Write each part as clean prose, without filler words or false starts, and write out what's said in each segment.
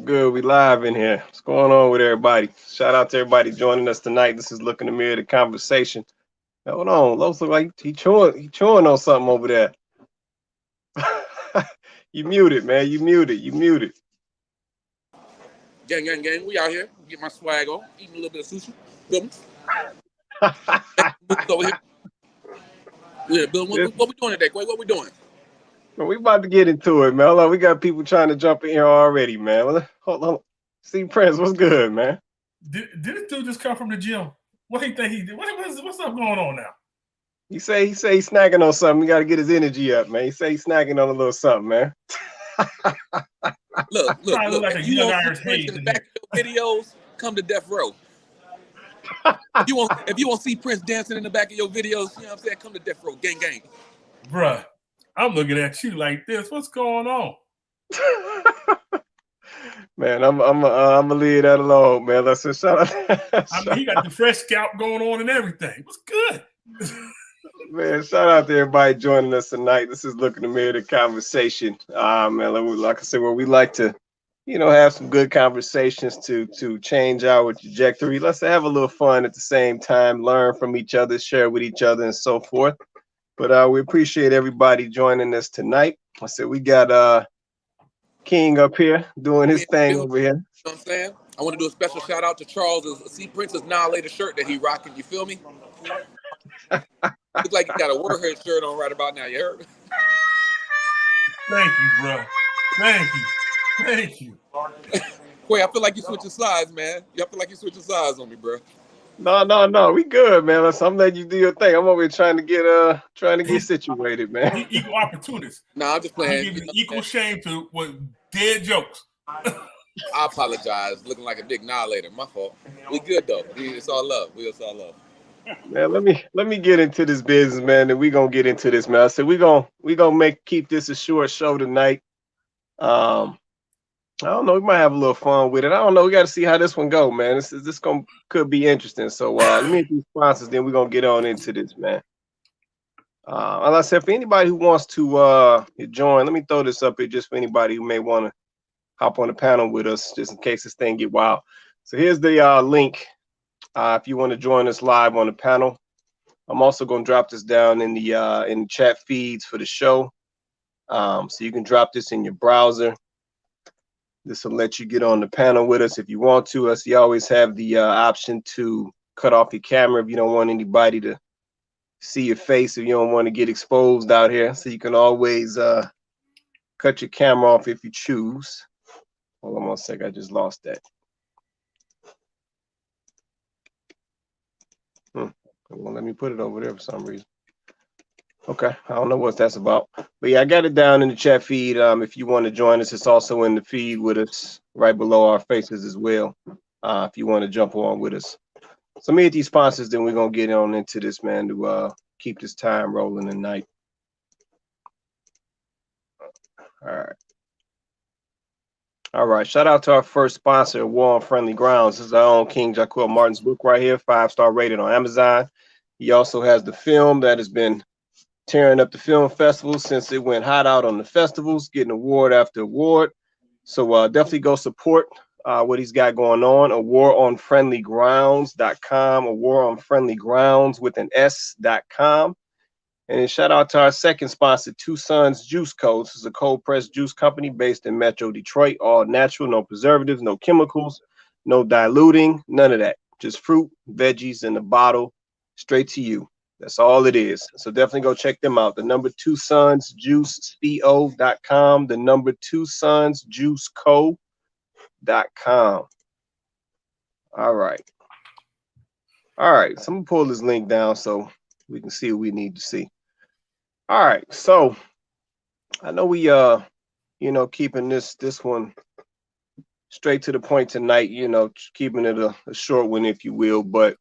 good? We live in here. What's going on with everybody? Shout out to everybody joining us tonight. This is Look in the Mirror, the conversation. Hold on, Los look like he chewing on something over there. You muted, man. You muted. Gang. We out here. Get my swag on. Eating a little bit of sushi. Feel me? Over here. Yeah, Bill. What we doing today, Quay? What we doing? Well, we about to get into it, man. Hold on, we got people trying to jump in here already, man. Hold on. See, Prince, what's good, man? Did this dude just come from the gym? What he think he did? What's up going on now? He say he's snagging on something. He got to get his energy up, man. He say he's snagging on a little something, man. Look. Like if you want to in the back of your videos, come to Death Row. if you want to see Prince dancing in the back of your videos, you know what I'm saying? Come to Death Row. Gang. Bruh, I'm looking at you like this. What's going on? Man, I'm gonna leave that alone, man. Let's just shout out. I mean, he got the fresh scalp going on and everything. What's good? Man, shout out to everybody joining us tonight. This is Look in the Mirror, the conversation. Man, like I said, where we like to, have some good conversations to change our trajectory. Let's have a little fun at the same time, learn from each other, share with each other, and so forth. But we appreciate everybody joining us tonight. I said we got King up here doing his thing over here. You know what I'm saying? I want to do a special shout out to Charles. See Prince's Annihilator shirt that he rocking. You feel me? Looks like he got a Warhead shirt on right about now. You heard? Thank you, bro. Thank you. Quay, I feel like you switching sides, man. I feel like you switching sides on me, bro. No. We good, man. I'm letting you do your thing. I'm over here trying to get situated, man. Equal opportunities. I'm just playing. You give equal shame to what dead jokes. I apologize. Looking like a big annihilator. My fault. We good though. It's all love. It's all love. Man, let me get into this business, man, and we gonna get into this, man. I said we gonna keep this a short show tonight. I don't know, we might have a little fun with it. I don't know. We got to see how this one go, man. This could be interesting. So let me get these sponsors, then we're gonna get on into this, man. Like I said, for anybody who wants to join, let me throw this up here just for anybody who may want to hop on the panel with us, just in case this thing get wild. So here's the link. If you want to join us live on the panel, I'm also going to drop this down in the chat feeds for the show. So you can drop this in your browser. This will let you get on the panel with us if you want to. Us, you always have the option to cut off your camera if you don't want anybody to see your face, if you don't want to get exposed out here. So you can always cut your camera off if you choose. Hold on one sec, I just lost that. It won't let me put it over there for some reason. Okay, I don't know what that's about. But yeah, I got it down in the chat feed. If you want to join us, it's also in the feed with us right below our faces as well. If you want to jump on with us. So me at these sponsors, then we're going to get on into this, man, to keep this time rolling tonight. All right. Shout out to our first sponsor, War on Friendly Grounds. This is our own King Jaquil Martin's book right here, 5-star rated on Amazon. He also has the film that has been tearing up the film festival since it went hot out on the festivals, getting award after award. So definitely go support what he's got going on. A waronfriendlygrounds.com, a war on friendly grounds with an s.com. And then shout out to our second sponsor, Two Sons Juice Co. This is a cold pressed juice company based in Metro Detroit, all natural, no preservatives, no chemicals, no diluting, none of that. Just fruit, veggies in the bottle, straight to you. That's all it is. So definitely go check them out. The number Two Sons JuiceCo.com, the number Two Sons JuiceCo.com. All right. So I'm gonna pull this link down so we can see what we need to see. All right. So I know we keeping this one straight to the point tonight, keeping it a short one, if you will, but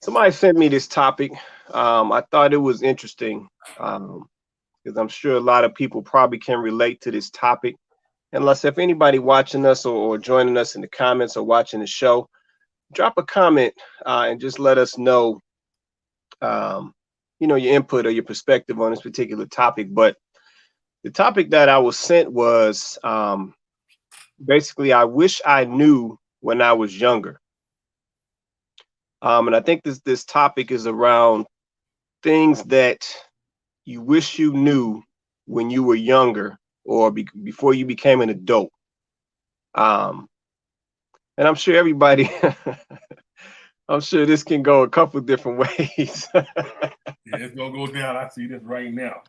somebody sent me this topic. I thought it was interesting because I'm sure a lot of people probably can relate to this topic. Unless if anybody watching us or joining us in the comments or watching the show, drop a comment and just let us know, your input or your perspective on this particular topic. But the topic that I was sent was basically, I wish I knew when I was younger. And I think this topic is around things that you wish you knew when you were younger or before you became an adult. Um, and I'm sure everybody, I'm sure this can go a couple different ways. Yeah, it's gonna go down. I see this right now.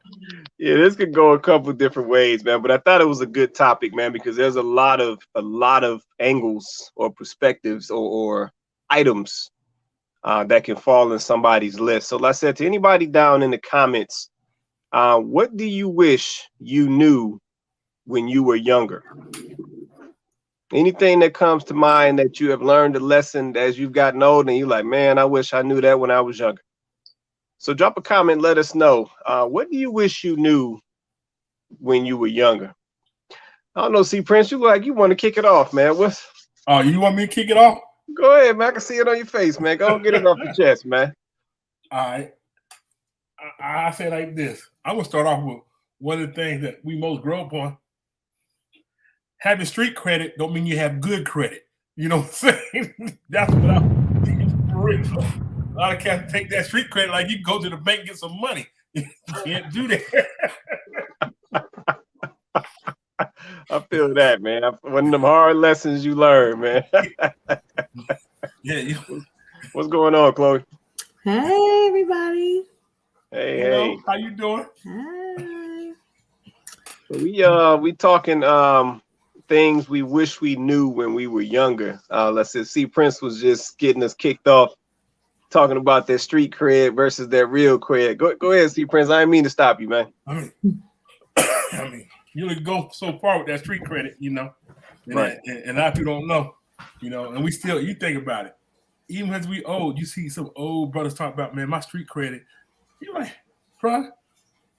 Yeah, this could go a couple different ways, man. But I thought it was a good topic, man, because there's a lot of angles or perspectives or items that can fall in somebody's list. So like I said, to anybody down in the comments, what do you wish you knew when you were younger? Anything that comes to mind that you have learned a lesson as you've gotten older and you're like, man, I wish I knew that when I was younger. So drop a comment, let us know. What do you wish you knew when you were younger? I don't know, see, Prince, you look like you want to kick it off, man. What's Oh, you want me to kick it off? Go ahead, man. I can see it on your face, man. Go get it off your chest, man. All right. I say like this. I'm gonna start off with one of the things that we most grow up on. Having street credit don't mean you have good credit. You know what I'm saying? That's what I'm for real. A lot of cats take that street credit like you go to the bank and get some money. You can't do that. I feel that, man. One of them hard lessons you learn, man. Yeah. What's going on, Chloe? Hey, everybody. Hey, Hello, how you doing? Hi. We talking things we wish we knew when we were younger. Let's see, Prince was just getting us kicked off talking about that street cred versus that real cred. Go ahead, see, Prince. I didn't mean to stop you, man. I mean, you only go so far with that street credit, you know. And right. And a lot of people don't know, you know. And we still, you think about it. Even as we old, you see some old brothers talk about, man, my street credit. You're like, bro,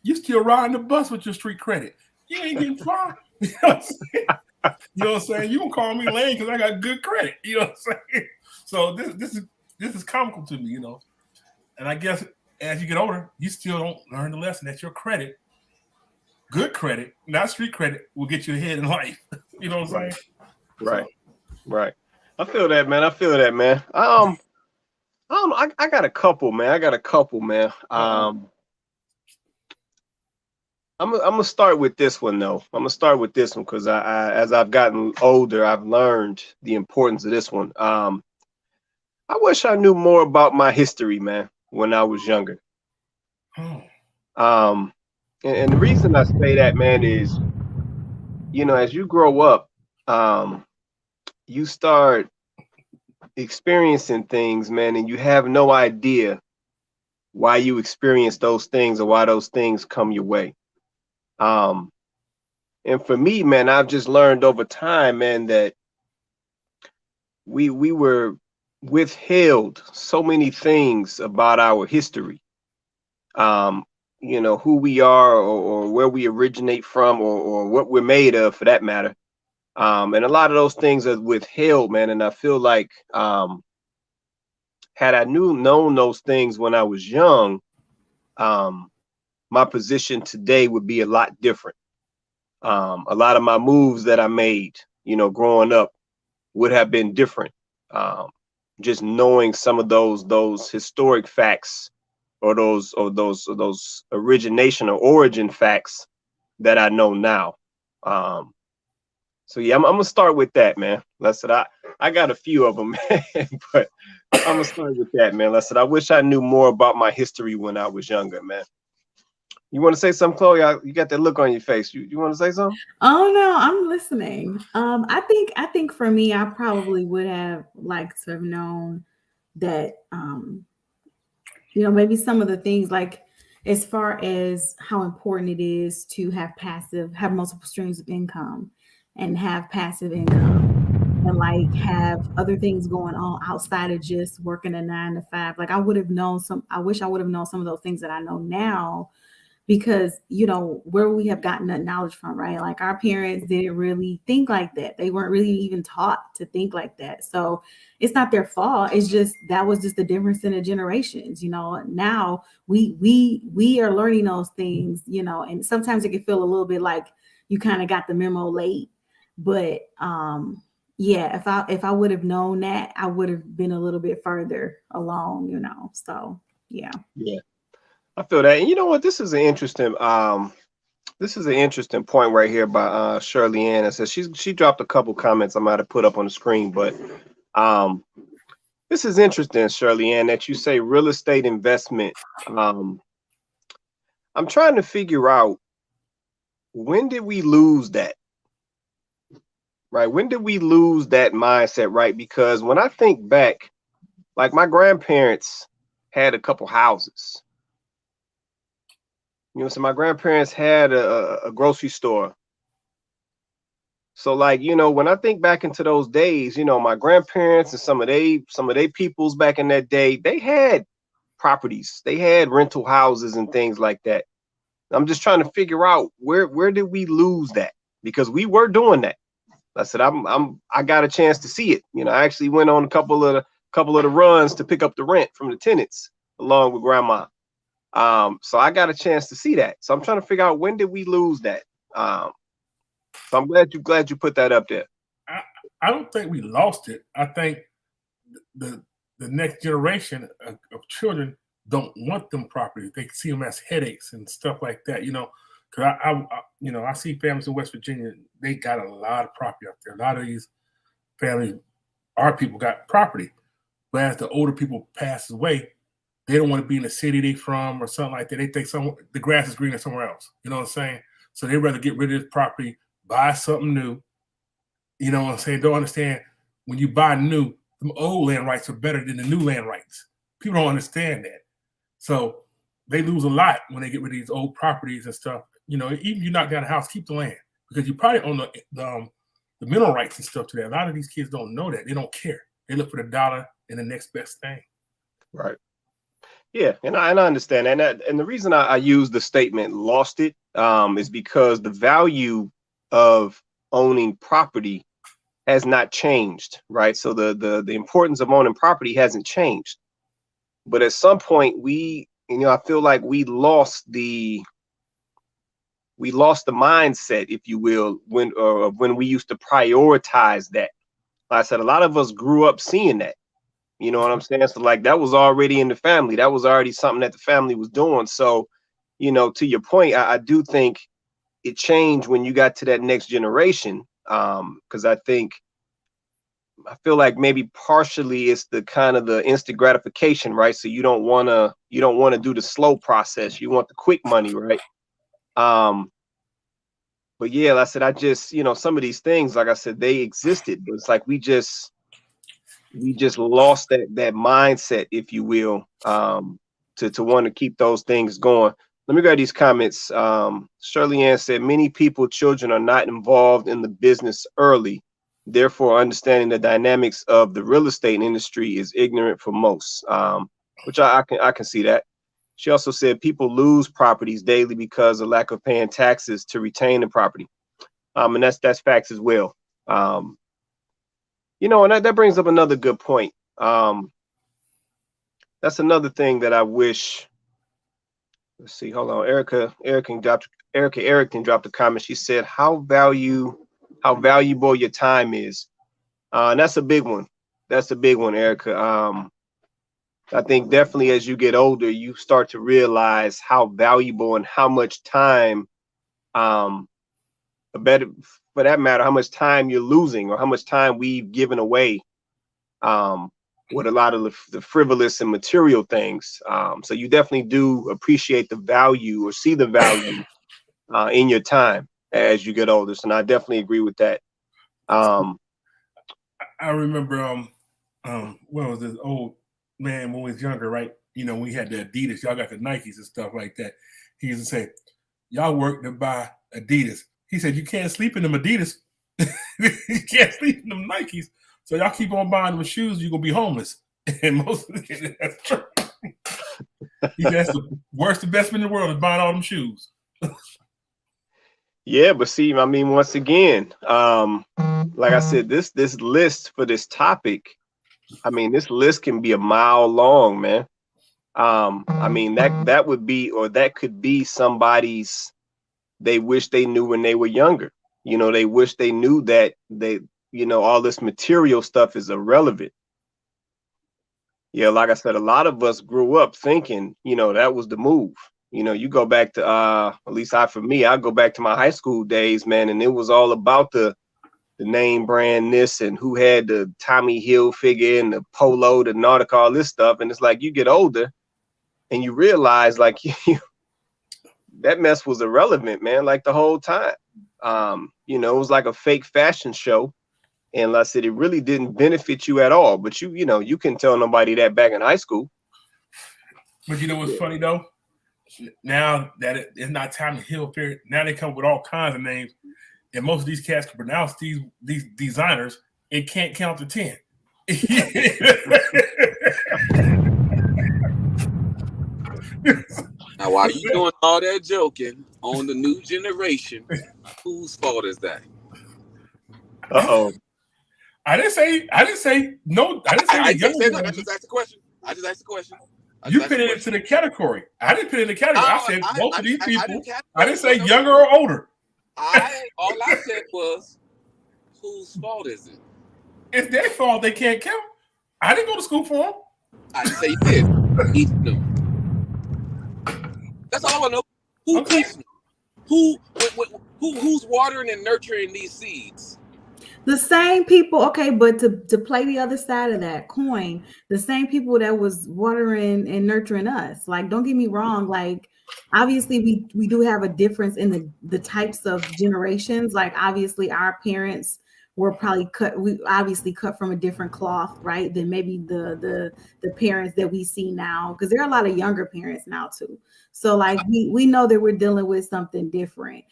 you still riding the bus with your street credit. You ain't getting far. You know what I'm saying? You know what I'm saying? You can call me lame because I got good credit. You know what I'm saying? So this is comical to me, you know. And I guess as you get older, you still don't learn the lesson that your credit, good credit, not street credit, will get you ahead in life. You know what I'm saying? Right. So. Right. I feel that, man. I don't know. I got a couple, man. I'm gonna start with this one though. I'm gonna start with this one because I as I've gotten older, I've learned the importance of this one. I wish I knew more about my history, man, when I was younger. And the reason I say that, man, is, you know, as you grow up, you start experiencing things, man, and you have no idea why you experience those things or why those things come your way. And for me, man, I've just learned over time, man, that we were withheld so many things about our history. You know, who we are or where we originate from or what we're made of, for that matter. And a lot of those things are withheld, man. And I feel like had I known those things when I was young, my position today would be a lot different. A lot of my moves that I made, you know, growing up would have been different. Just knowing some of those historic facts or those origination or origin facts that I know now. So yeah, I'm gonna start with that, man. Listen, I got a few of them, man, but I'm gonna start with that, man. Listen, I wish I knew more about my history when I was younger, man. You want to say something, Chloe? You got that look on your face. You want to say something? Oh no, I'm listening. I think for me, I probably would have liked to have known that, you know, maybe some of the things, like as far as how important it is to have multiple streams of income and have passive income and like have other things going on outside of just working a 9 to 5. Like I wish I would have known some of those things that I know now, because, you know, where we have gotten that knowledge from, right? Like our parents didn't really think like that. They weren't really even taught to think like that. So it's not their fault. It's just, that was just the difference in the generations, you know. Now we are learning those things, you know, and sometimes it can feel a little bit like you kind of got the memo late. But yeah, if I would have known that, I would have been a little bit further along, you know. So yeah. Yeah, I feel that. And you know what? This is an interesting point right here by Shirley Ann. It says she dropped a couple comments I might have put up on the screen, but um, this is interesting, Shirley Ann, that you say real estate investment. I'm trying to figure out, when did we lose that? Right? When did we lose that mindset? Right? Because when I think back, like my grandparents had a couple houses. You know, so my grandparents had a grocery store. So like, you know, when I think back into those days, you know, my grandparents and some of they peoples back in that day, they had properties, they had rental houses and things like that. I'm just trying to figure out where did we lose that? Because we were doing that. I said I got a chance to see it. You know, I actually went on a couple of the runs to pick up the rent from the tenants along with grandma. So I got a chance to see that. So I'm trying to figure out, when did we lose that? So I'm glad you put that up there. I don't think we lost it. I think the next generation of children don't want them properties. They see them as headaches and stuff like that. You know, because I see families in West Virginia. They got a lot of property up there. A lot of these families, our people, got property, but as the older people pass away, they don't want to be in the city they from or something like that. They think the grass is greener somewhere else. You know what I'm saying? So they rather get rid of this property, buy something new. You know what I'm saying? Don't understand, when you buy new, the old land rights are better than the new land rights. People don't understand that. So they lose a lot when they get rid of these old properties and stuff. You know, even if you knock down a house, keep the land, because you probably own the mineral rights and stuff to that. A lot of these kids don't know that. They don't care. They look for the dollar and the next best thing. Right. Yeah, and I understand that. And the reason I use the statement "lost it" is because the value of owning property has not changed, right? So the importance of owning property hasn't changed. But at some point, I feel like we lost the mindset, if you will, when we used to prioritize that. Like I said, a lot of us grew up seeing that. You know what I'm saying? So like, that was already in the family. That was already something that the family was doing. So, you know, to your point, I do think it changed when you got to that next generation. Because I feel like maybe partially it's the kind of the instant gratification, right? So you don't want to do the slow process. You want the quick money, right? But yeah, like I said, some of these things, like I said, they existed, but it's like we just lost that mindset, if you will, to want to keep those things going. Let me grab these comments. Shirley Ann said, many children are not involved in the business early. Therefore, understanding the dynamics of the real estate industry is ignorant for most, which I can see that. She also said people lose properties daily because of lack of paying taxes to retain the property. And that's facts as well. You know, and that brings up another good point. That's another thing that I wish. Let's see. Hold on. Erica Erickton dropped a comment. She said, how valuable your time is. And that's a big one. That's a big one, Erica. I think definitely as you get older, you start to realize how valuable and how much time, for that matter, how much time you're losing or how much time we've given away with a lot of the frivolous and material things. So you definitely do appreciate the value or see the value in your time as you get older. So I definitely agree with that. I remember what was this old man when we was younger, right? You know, we had the Adidas, y'all got the Nikes and stuff like that. He used to say, y'all work to buy Adidas. He said, you can't sleep in them Adidas. You can't sleep in them Nikes. So y'all keep on buying them shoes, you're going to be homeless. And most of it, that's true. He said, that's the worst investment in the world is buying all them shoes. Yeah, but see, I mean, once again, like I said, this list for this topic, I mean, this list can be a mile long, man. I mean, that would be, or that could be somebody's, they wish they knew when they were younger. You know, they wish they knew that all this material stuff is irrelevant. Yeah, like I said, a lot of us grew up thinking, that was the move. You go back to at least I go back to my high school days, man, and it was all about the name brand this and who had the Tommy Hilfiger and the Polo, the Nautica, all this stuff. And it's like you get older and you realize like that mess was irrelevant, man, like the whole time. It was like a fake fashion show. And like I said, it really didn't benefit you at all. But you can tell nobody that back in high school. But you know what's funny though? Now that it's not Tommy Hilfiger, now they come with all kinds of names. And most of these cats can pronounce these designers and can't count to 10. Now, while you doing all that joking on the new generation, whose fault is that? Uh-oh. I didn't say no. I just asked the question. You put it into the category. I didn't put it in the category. I said most of these people. I didn't say no. Younger or older. All I said was, whose fault is it? It's their fault. They can't count. I didn't go to school for them. I didn't say you did. Each them. That's all I want to know. Who teaches them? Who's watering and nurturing these seeds? The same people, okay, but to play the other side of that coin, the same people that was watering and nurturing us. Like, don't get me wrong, like obviously we do have a difference in the types of generations. Like obviously our parents were probably cut from a different cloth, right, than maybe the parents that we see now, because there are a lot of younger parents now too. So like we know that we're dealing with something different.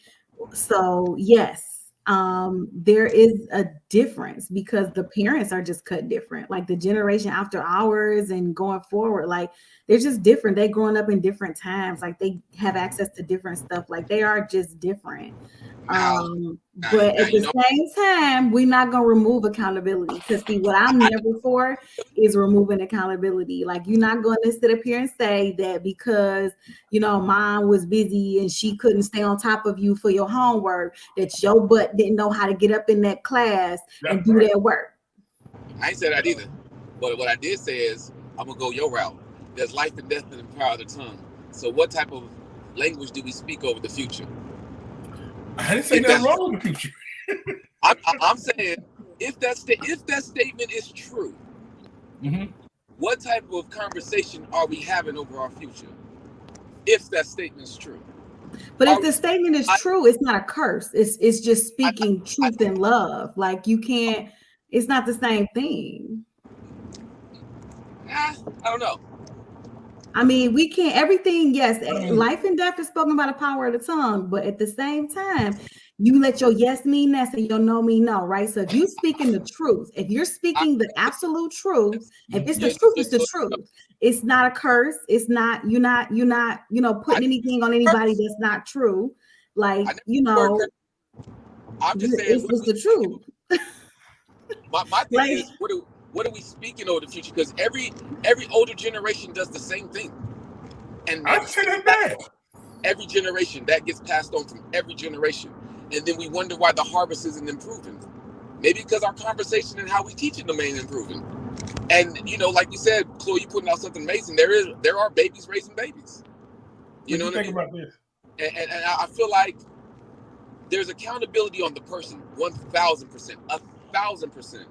So yes, there is a difference because the parents are just cut different. Like the generation after ours and going forward, like they're just different. They growing up in different times. Like they have access to different stuff. Like they are just different. But at the same time, we're not gonna remove accountability. Because see, what I'm never for is removing accountability. Like you're not gonna sit up here and say that because mom was busy and she couldn't stay on top of you for your homework, that your butt didn't know how to get up in that class and do that work. I ain't said that either. But what I did say is I'm gonna go your route. There's life and death in the power of the tongue. So what type of language do we speak over the future? I didn't say nothing wrong with the future. I'm saying if that statement is true, what type of conversation are we having over our future? If that statement is true. But if the statement is true, it's not a curse. It's just speaking truth and love. Like you can't. It's not the same thing. I don't know. I mean, we can't everything. Yes, life and death is spoken by the power of the tongue. But at the same time, you let your yes mean yes and your no mean no, right? So if you're speaking the truth, if you're speaking the absolute truth, if it's the truth, it's the truth. It's not a curse. It's not you're not putting anything on anybody that's not true. Like I'm just saying it's the truth. My thing is what are we speaking over the future? Because every older generation does the same thing. And I'm saying that every generation that gets passed on from every generation. And then we wonder why the harvest isn't improving. Maybe because our conversation and how we teach it ain't improving. And like you said, Chloe, you putting out something amazing. There are babies raising babies. You know what I mean? About this? And I feel like there's accountability on the person, 1,000%, 1,000%.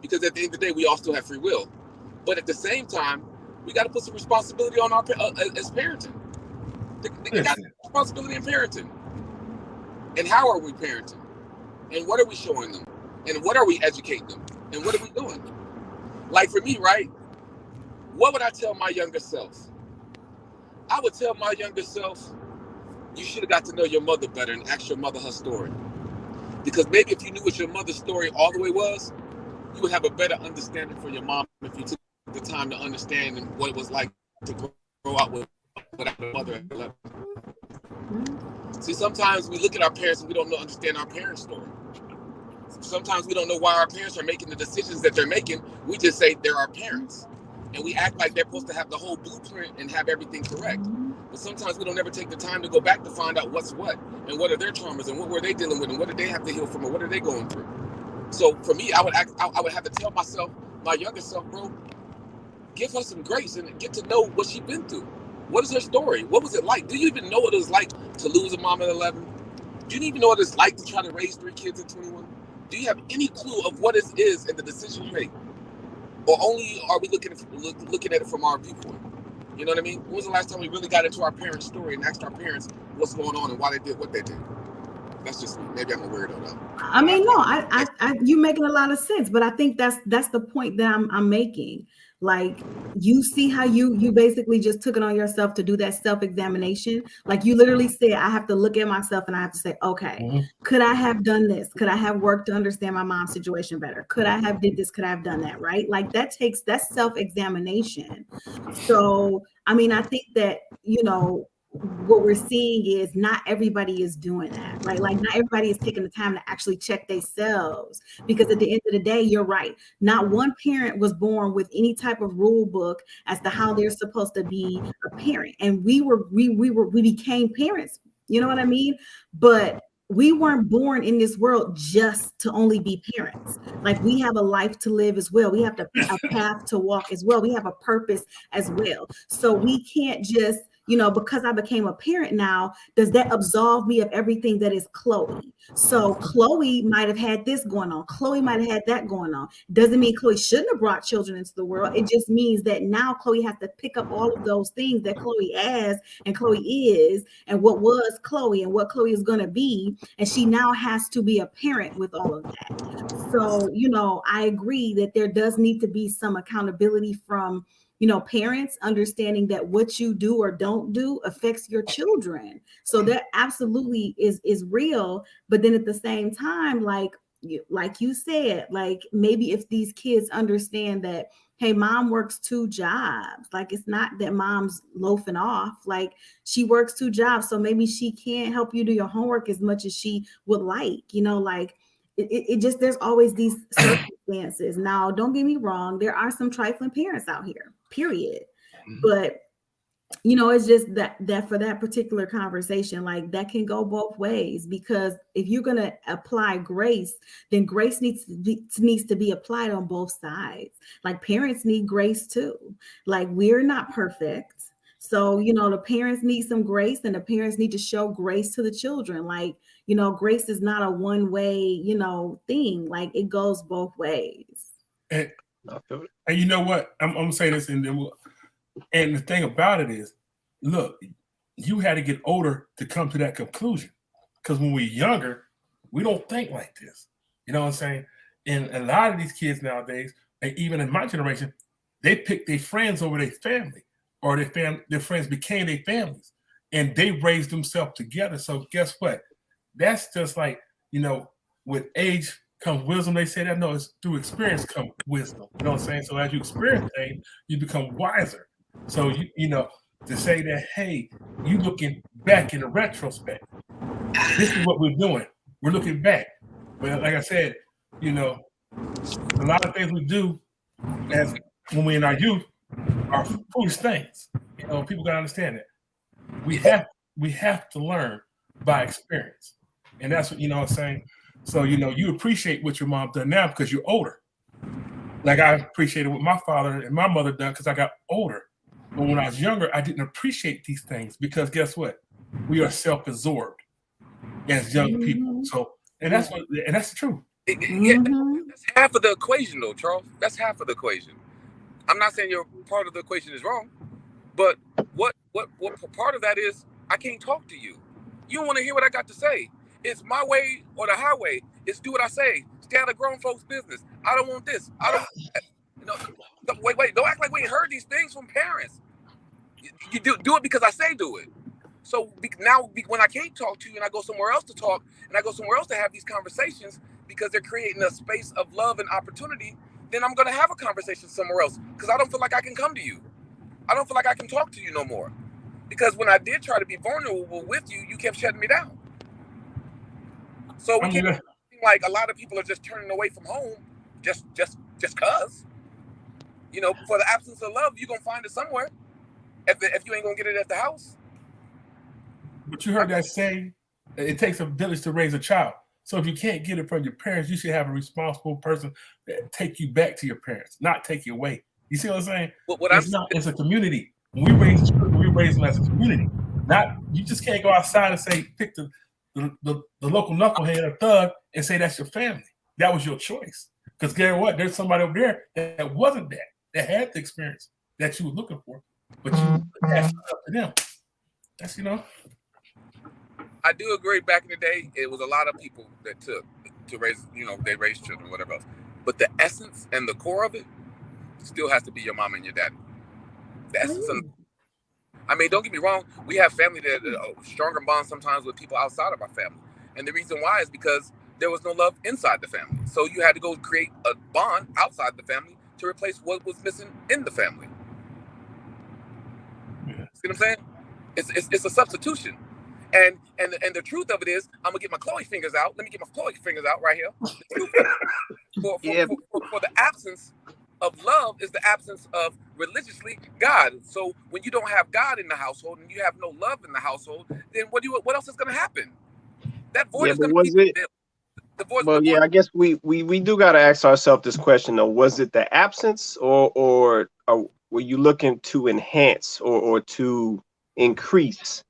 Because at the end of the day, we all still have free will. But at the same time, we got to put some responsibility on our as parenting. They got responsibility in parenting. And how are we parenting? And what are we showing them? And what are we educating them? And what are we doing? Like for me, right? What would I tell my younger self? I would tell my younger self, you should have got to know your mother better and ask your mother her story. Because maybe if you knew what your mother's story all the way was, you would have a better understanding for your mom if you took the time to understand what it was like to grow up without a mother at 11. See, sometimes we look at our parents and we don't understand our parents' story. Sometimes we don't know why our parents are making the decisions that they're making. We just say they're our parents. And we act like they're supposed to have the whole blueprint and have everything correct. but sometimes we don't ever take the time to go back to find out what's what and what are their traumas and what were they dealing with and what did they have to heal from or what are they going through. So for me, I would have to tell myself, my younger self, bro, give her some grace and get to know what she's been through. What is her story? What was it like? Do you even know what it was like to lose a mom at 11? Do you even know what it's like to try to raise 3 kids at 21? Do you have any clue of what it is and the decisions you make? Or only are we looking at it from our viewpoint? You know what I mean? When was the last time we really got into our parents' story and asked our parents what's going on and why they did what they did? That's just me. Maybe I'm a weirdo though. I mean, no, I you making a lot of sense, but I think that's the point that I'm making. Like, you see how you basically just took it on yourself to do that self-examination. Like, you literally said, I have to look at myself and I have to say, okay, could I have done this? Could I have worked to understand my mom's situation better? Could I have did this? Could I have done that? Right? Like, that's self-examination. So, I mean, I think that, you know, what we're seeing is not everybody is doing that, right? Like, not everybody is taking the time to actually check themselves, because at the end of the day, you're right. Not one parent was born with any type of rule book as to how they're supposed to be a parent. And we became parents, you know what I mean? But we weren't born in this world just to only be parents. Like, we have a life to live as well. We have a path to walk as well. We have a purpose as well. So we can't just, you know, because I became a parent now, does that absolve me of everything that is Chloe? So Chloe might have had this going on. Chloe might have had that going on. Doesn't mean Chloe shouldn't have brought children into the world. It just means that now Chloe has to pick up all of those things that Chloe has and Chloe is, and what was Chloe and what Chloe is going to be. And she now has to be a parent with all of that. So, you know, I agree that there does need to be some accountability from, you know, parents understanding that what you do or don't do affects your children. So that absolutely is real. But then at the same time, like you said, like, maybe if these kids understand that, hey, mom works 2 jobs, like, it's not that mom's loafing off, like, she works 2 jobs. So maybe she can't help you do your homework as much as she would like, you know, like, it just, there's always these circumstances. Now, don't get me wrong, there are some trifling parents out here, period. But, you know, it's just that for that particular conversation, like, that can go both ways, because if you're going to apply grace, then grace needs to be applied on both sides. Like, parents need grace too. Like, we're not perfect. So, you know, the parents need some grace, and the parents need to show grace to the children. Like, you know, grace is not a one-way, you know, thing. Like, it goes both ways. And you know what? I'm gonna say this, and then and the thing about it is, look, you had to get older to come to that conclusion. Because when we're younger, we don't think like this. You know what I'm saying? And a lot of these kids nowadays, and even in my generation, they pick their friends over their family, or their friends became their families, and they raised themselves together. So guess what? That's just like, you know, with age comes wisdom. They say that. No, it's through experience comes wisdom. You know what I'm saying? So as you experience things, you become wiser. So you know, to say that, hey, you looking back in the retrospect, this is what we're doing. We're looking back. But like I said, you know, a lot of things we do as when we're in our youth are foolish things. You know, people gotta understand that. We have to learn by experience. And that's what, you know what I'm saying? So, you know, you appreciate what your mom done now because you're older. Like, I appreciated what my father and my mother done because I got older. But when I was younger, I didn't appreciate these things because guess what? We are self-absorbed as young people. So, and that's the truth. That's half of the equation, though, Charles. That's half of the equation. I'm not saying your part of the equation is wrong, but what part of that is I can't talk to you. You don't want to hear what I got to say. It's my way or the highway. It's do what I say. Stay out of grown folks' business. I don't want this. I don't. You know, wait. Don't act like we ain't heard these things from parents. You do it because I say do it. So now when I can't talk to you and I go somewhere else to talk and I go somewhere else to have these conversations because they're creating a space of love and opportunity, then I'm going to have a conversation somewhere else because I don't feel like I can come to you. I don't feel like I can talk to you no more. Because when I did try to be vulnerable with you, you kept shutting me down. So we can't like a lot of people are just turning away from home just cause. You know, for the absence of love, you're going to find it somewhere if you ain't going to get it at the house. But you heard that saying, it takes a village to raise a child. So if you can't get it from your parents, you should have a responsible person that take you back to your parents, not take you away. You see what I'm saying? It's a community. When we raise children, we raise them as a community. Not you just can't go outside and say pick the local knucklehead or thug and say that's your family. That was your choice. Because guess what? There's somebody over there that wasn't that had the experience that you were looking for, but you asked it up to them. That's I do agree. Back in the day, it was a lot of people that took to raise, they raised children, whatever else. But the essence and the core of it still has to be your mom and your daddy. The essence. I mean, don't get me wrong. We have family that stronger bonds sometimes with people outside of our family, and the reason why is because there was no love inside the family. So you had to go create a bond outside the family to replace what was missing in the family. Yeah. See what I'm saying? It's a substitution. And the truth of it is, I'm gonna get my Chloe fingers out. Let me get my Chloe fingers out right here. For the absence of love is the absence of religiously God. So when you don't have God in the household and you have no love in the household, then what else is gonna happen? That void is gonna be filled. The void. Well, I guess we do gotta ask ourselves this question though: was it the absence, or were you looking to enhance or to increase?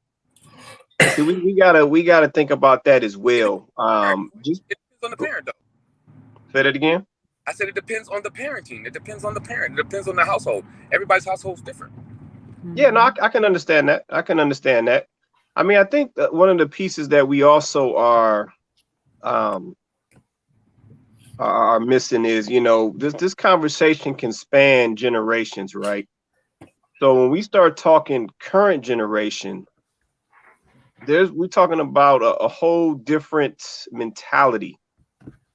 See, we gotta think about that as well. It depends on the parent, though. Say that again. I said it depends on the parenting. It depends on the parent. It depends on the household. Everybody's household is different. Yeah, no, I can understand that. I mean, I think that one of the pieces that we also are missing is, this conversation can span generations, right? So when we start talking current generation, we're talking about a whole different mentality,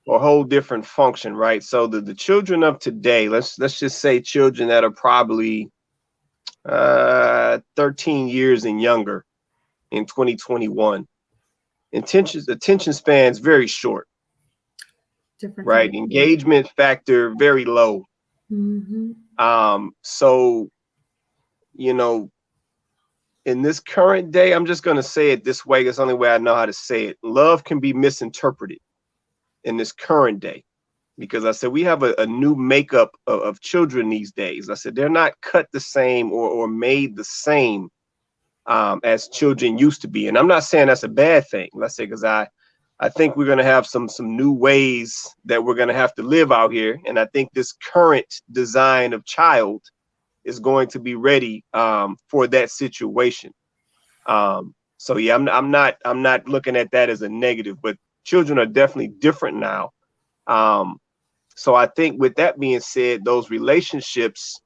or a whole different function, right? So the children of today, let's just say children that are probably 13 years and younger in 2021, attention spans very short, different, right? Engagement factor very low. Mm-hmm. So, in this current day, I'm just going to say it this way. It's the only way I know how to say it. Love can be misinterpreted in this current day, because I said we have a new makeup of children these days. I said they're not cut the same or made the same as children used to be. And I'm not saying that's a bad thing. Let's say, because I think we're going to have some new ways that we're going to have to live out here. And I think this current design of child is going to be ready for that situation. So yeah, I'm not looking at that as a negative, but children are definitely different now. So I think with that being said, those relationships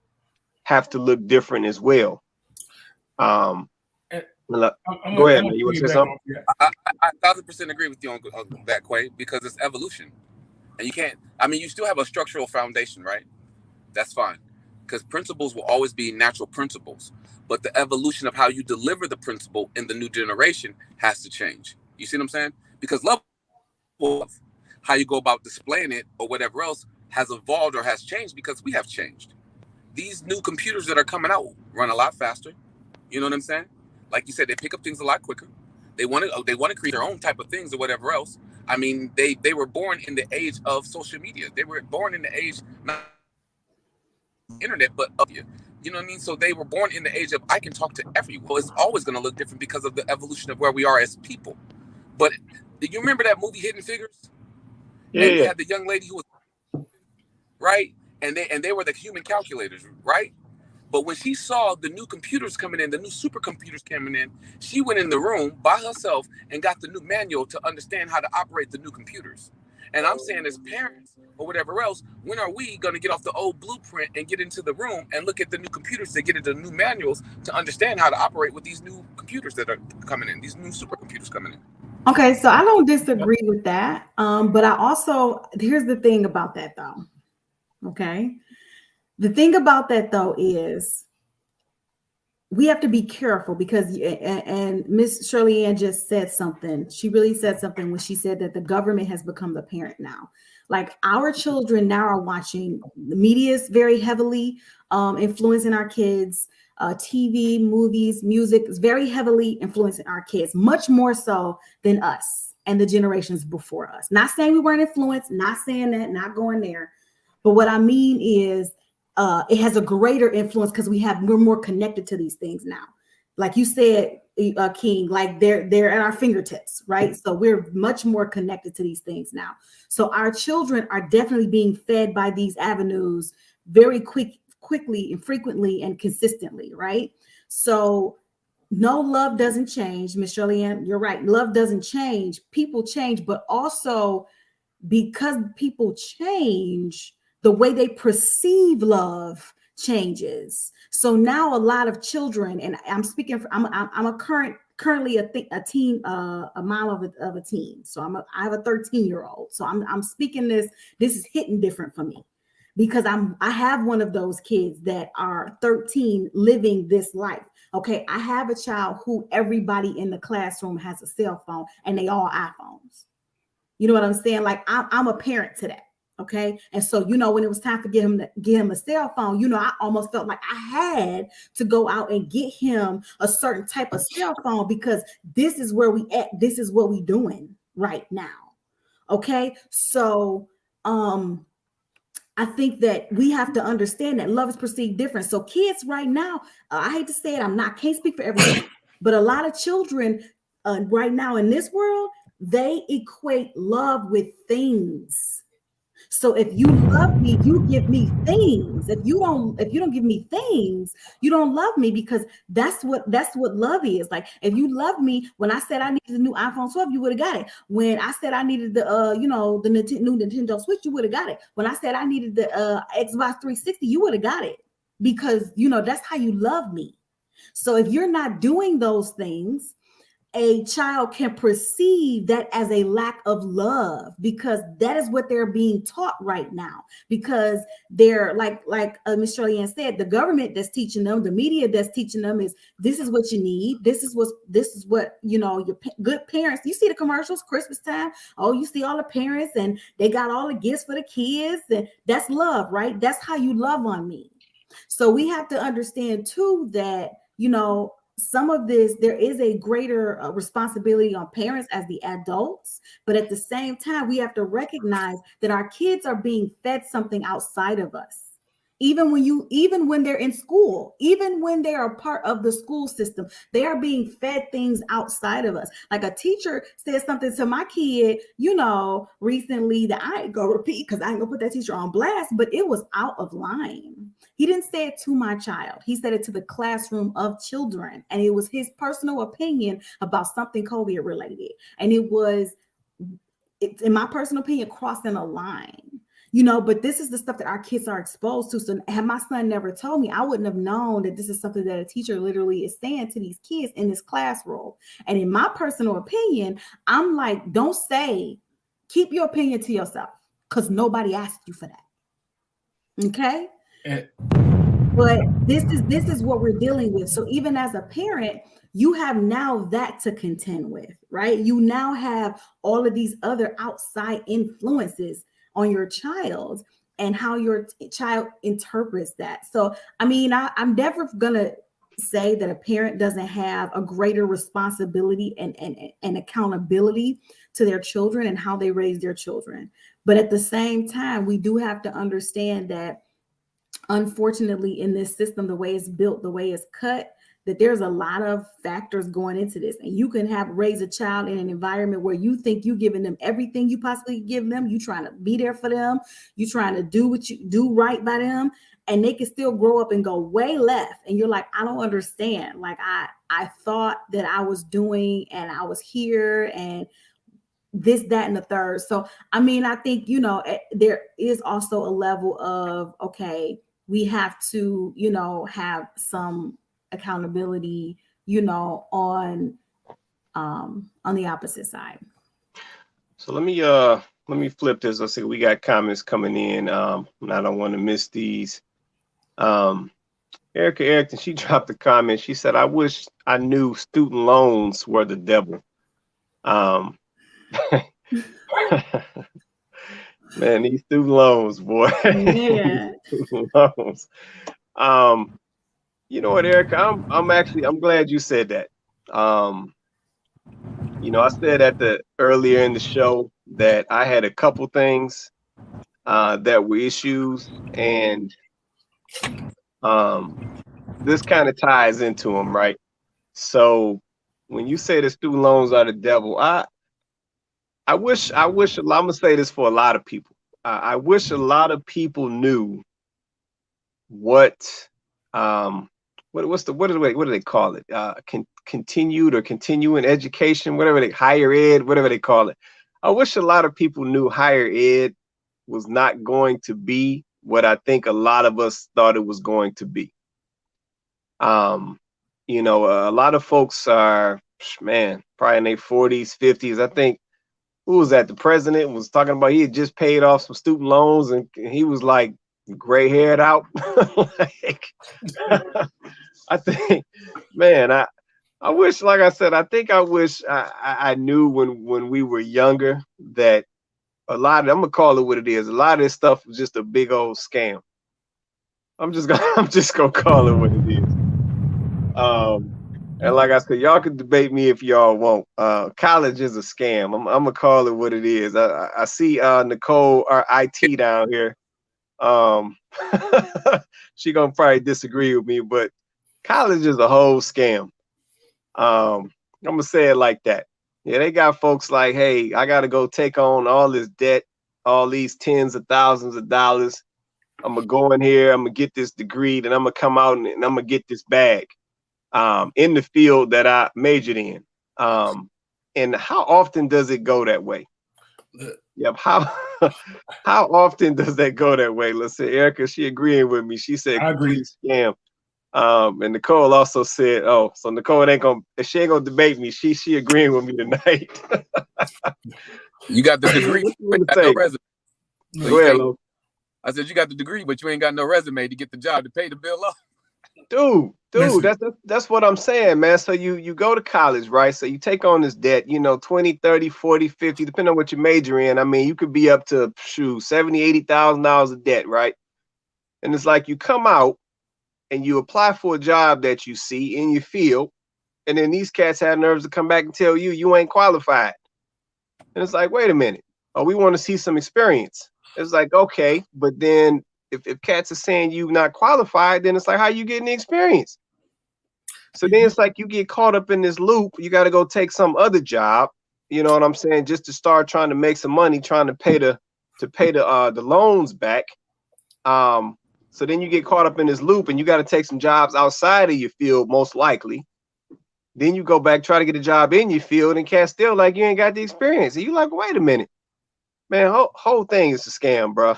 have to look different as well. Go ahead, man. You want to say something? I 1,000% agree with you on that, Quay, because it's evolution, and you can't. I mean, you still have a structural foundation, right? That's fine, because principles will always be natural principles, but the evolution of how you deliver the principle in the new generation has to change. You see what I'm saying? Because love, how you go about displaying it or whatever else, has evolved or has changed because we have changed. These new computers that are coming out run a lot faster. You know what I'm saying? Like you said, they pick up things a lot quicker. They want to create their own type of things or whatever else. I mean, they were born in the age of social media. They were born in the age, not internet, but of you. You know what I mean? So they were born in the age of I can talk to everyone. Well, it's always going to look different because of the evolution of where we are as people. But do you remember that movie Hidden Figures? Yeah. And you had the young lady who was right, and they were the human calculators, right? But when she saw the new computers coming in, the new supercomputers coming in, she went in the room by herself and got the new manual to understand how to operate the new computers. And I'm saying, as parents or whatever else, when are we going to get off the old blueprint and get into the room and look at the new computers to get into new manuals to understand how to operate with these new computers that are coming in, these new supercomputers coming in? Okay, so I don't disagree with that. But I also, here's the thing about that though. Okay. The thing about that though is we have to be careful because, and Miss Shirley Ann just said something. She really said something when she said that the government has become the parent now. Like our children now are watching the media's very heavily influencing our kids. TV, movies, music is very heavily influencing our kids, much more so than us and the generations before us. Not saying we weren't influenced, not saying that, not going there. But what I mean is it has a greater influence because we're more connected to these things now. Like you said, King, like they're at our fingertips, right? So we're much more connected to these things now. So our children are definitely being fed by these avenues very quickly and frequently and consistently, right? So no, love doesn't change. Miss Shirley-Ann, you're right. Love doesn't change. People change, but also because people change, the way they perceive love changes. So now a lot of children, and I'm speaking for, I'm currently a mom of a teen. So I have a 13-year-old. So I'm speaking this is hitting different for me because I have one of those kids that are 13 living this life. Okay, I have a child who everybody in the classroom has a cell phone and they all iPhones. You know what I'm saying? Like I'm a parent to that. Okay. And so, you know, when it was time to get him a cell phone, you know, I almost felt like I had to go out and get him a certain type of cell phone because this is where we at. This is what we doing right now. Okay. So, I think that we have to understand that love is perceived different. So kids right now, I hate to say it, can't speak for everyone, but a lot of children right now in this world, they equate love with things. So if you love me, you give me things. If you don't give me things, you don't love me because that's what love is. Like if you love me, when I said I needed a new iPhone 12, you would have got it. When I said I needed the new Nintendo Switch, you would have got it. When I said I needed the Xbox 360, you would have got it because that's how you love me. So if you're not doing those things, a child can perceive that as a lack of love because that is what they're being taught right now. Because they're like Ms. Shirley-Ann said, the government that's teaching them, the media that's teaching them is this is what you need. This is what your good parents. You see the commercials, Christmas time. Oh, you see all the parents and they got all the gifts for the kids, and that's love, right? That's how you love on me. So we have to understand too that some of this, there is a greater responsibility on parents as the adults, but at the same time, we have to recognize that our kids are being fed something outside of us. Even when they're in school, even when they are part of the school system, they are being fed things outside of us. Like a teacher said something to my kid, recently that I ain't gonna repeat because I ain't gonna put that teacher on blast, but it was out of line. He didn't say it to my child. He said it to the classroom of children. And it was his personal opinion about something COVID related. And it was, in my personal opinion, crossing a line. But this is the stuff that our kids are exposed to. So had my son never told me, I wouldn't have known that this is something that a teacher literally is saying to these kids in this classroom. And in my personal opinion, I'm like, keep your opinion to yourself because nobody asked you for that. Okay. But this is what we're dealing with. So even as a parent, you have now that to contend with, right? You now have all of these other outside influences on your child and how your child interprets that. So, I'm never gonna say that a parent doesn't have a greater responsibility and accountability to their children and how they raise their children. But at the same time, we do have to understand that unfortunately, in this system, the way it's built, the way it's cut, that there's a lot of factors going into this. And you can raise a child in an environment where you think you're giving them everything you possibly give them. You trying to be there for them. You trying to do what you do right by them. And they can still grow up and go way left. And you're like, I don't understand. Like, I thought that I was doing and I was here and this, that, and the third. So, I think, there is also a level of, okay, we have to, have some accountability, on the opposite side. So let me flip this. Let's see, we got comments coming in. And I don't want to miss these. Erica Erickson, she dropped a comment. She said, I wish I knew student loans were the devil. Man, these student loans, boy. Yeah. Student loans. You know what, Erica? I'm glad you said that. Um, I said at the earlier in the show that I had a couple things that were issues, and this kind of ties into them, right? So when you say the student loans are the devil, I wish I'm gonna say this for a lot of people. I wish a lot of people knew what what do they call it? Continued or continuing education, whatever they higher ed, whatever they call it. I wish a lot of people knew higher ed was not going to be what I think a lot of us thought it was going to be. A lot of folks are, man, probably in their 40s, 50s. I think, who was that? The president was talking about he had just paid off some student loans and he was like gray haired out. Like, I think, man, I wish, like I said, I wish I knew when we were younger that I'm gonna call it what it is. A lot of this stuff was just a big old scam. I'm just gonna call it what it is. And like I said, y'all can debate me if y'all want. College is a scam. I'm gonna call it what it is. I see Nicole, our IT down here. She gonna probably disagree with me, but college is a whole scam. I'm gonna say it like that. Yeah, they got folks like, hey, I gotta go take on all this debt, all these tens of thousands of dollars. I'm gonna go in here, I'm gonna get this degree, then I'm gonna come out and I'm gonna get this bag in the field that I majored in. And how often does it go that way? Yep. How often does that go that way? Let's say Erica, she agreeing with me. She said complete scam. And Nicole also said, oh, so Nicole she ain't gonna debate me. She agreeing with me tonight. You got the degree, but got no resume. Go ahead, Lou. I said you got the degree, but you ain't got no resume to get the job to pay the bill off. Dude, that's what I'm saying, man. So you go to college, right? So you take on this debt, 20, 30, 40, 50, depending on what you major in. I mean, you could be up to $70,000, $80,000 of debt, right? And it's like you come out and you apply for a job that you see in your field, and then these cats have nerves to come back and tell you ain't qualified. And it's like, wait a minute. Oh, we want to see some experience. It's like, okay, but then if cats are saying you not qualified, then it's like, how you getting the experience? So then it's like you get caught up in this loop. You got to go take some other job, you know what I'm saying, just to start trying to make some money, trying to pay the loans back. So then you get caught up in this loop and you got to take some jobs outside of your field, most likely. Then you go back, try to get a job in your field, and cats still like you ain't got the experience. And you like, wait a minute. Man, whole thing is a scam, bro.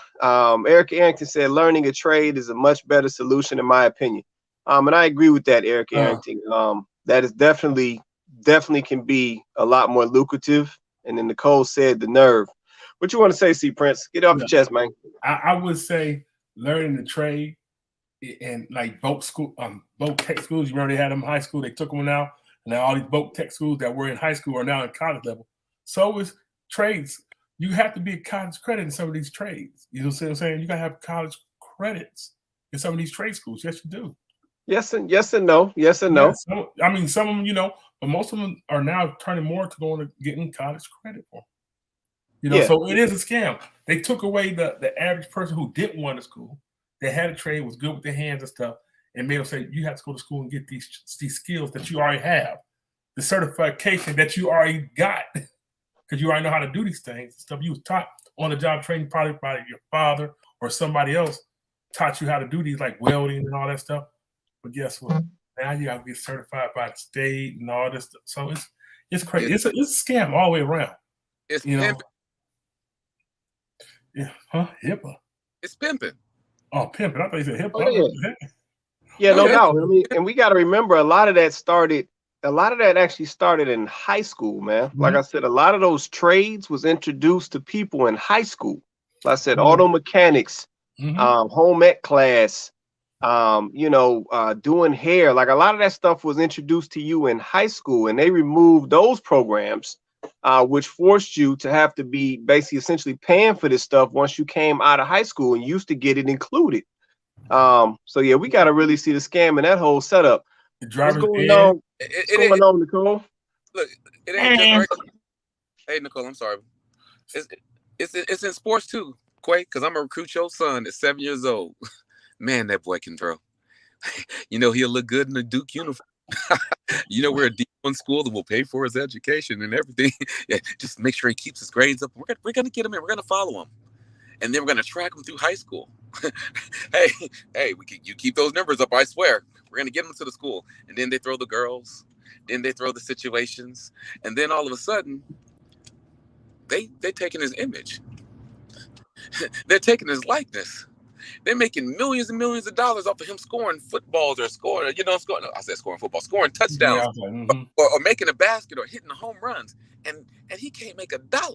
Eric Arrington said learning a trade is a much better solution, in my opinion. And I agree with that, Eric Arrington. That is definitely can be a lot more lucrative. And then Nicole said the nerve. What you want to say, C. Prince? Get off your chest, man. I would say learning the trade and like boat tech schools. You remember they had them in high school. They took them now. And now all these boat tech schools that were in high school are now in college level. So is trades. You have to be a college credit in some of these trades. You know what I'm saying? You got to have college credits in some of these trade schools. Yes, you do. Yes and no. Yes and no. Yeah, some of them, but most of them are now turning more to going to getting college credit for. So it is a scam. They took away the average person who didn't want to school. They had a trade, was good with their hands and stuff, and made them say, you have to go to school and get these skills that you already have, the certification that you already got. Because you already know how to do these things. Stuff you was taught on the job training, probably by your father or somebody else taught you how to do these, like welding and all that stuff. But guess what? Now you got to get certified by the state and all this stuff. So it's crazy. It's a scam all the way around. It's pimping. Yeah, huh? HIPAA. It's pimping. Oh, pimping. I thought you said HIPAA. Oh, yeah, no doubt. I mean, and we got to remember a lot of that actually started in high school, man. Mm-hmm. Like I said, a lot of those trades was introduced to people in high school. Like I said, auto mechanics, home ec class, doing hair. Like a lot of that stuff was introduced to you in high school, and they removed those programs which forced you to have to be basically essentially paying for this stuff once you came out of high school and used to get it included. So yeah, we got to really see the scam in that whole setup. The What's driver's going ed. on? What's going on, Nicole? Look, it ain't just right. Hey, Nicole, I'm sorry. It's in sports too, Quay, because I'm gonna recruit your son at 7 years old. Man, that boy can throw. You know, he'll look good in a Duke uniform. You know, we're a D1 school that will pay for his education and everything. Yeah, just make sure he keeps his grades up. We're gonna get him in. We're gonna follow him, and then we're gonna track him through high school. hey, you keep those numbers up. I swear, we're gonna get him to the school, and then they throw the girls, then they throw the situations, and then all of a sudden, they taking his image. They're taking his likeness. They're making millions and millions of dollars off of him scoring footballs or scoring, scoring football, scoring touchdowns, or making a basket or hitting home runs. And he can't make $1.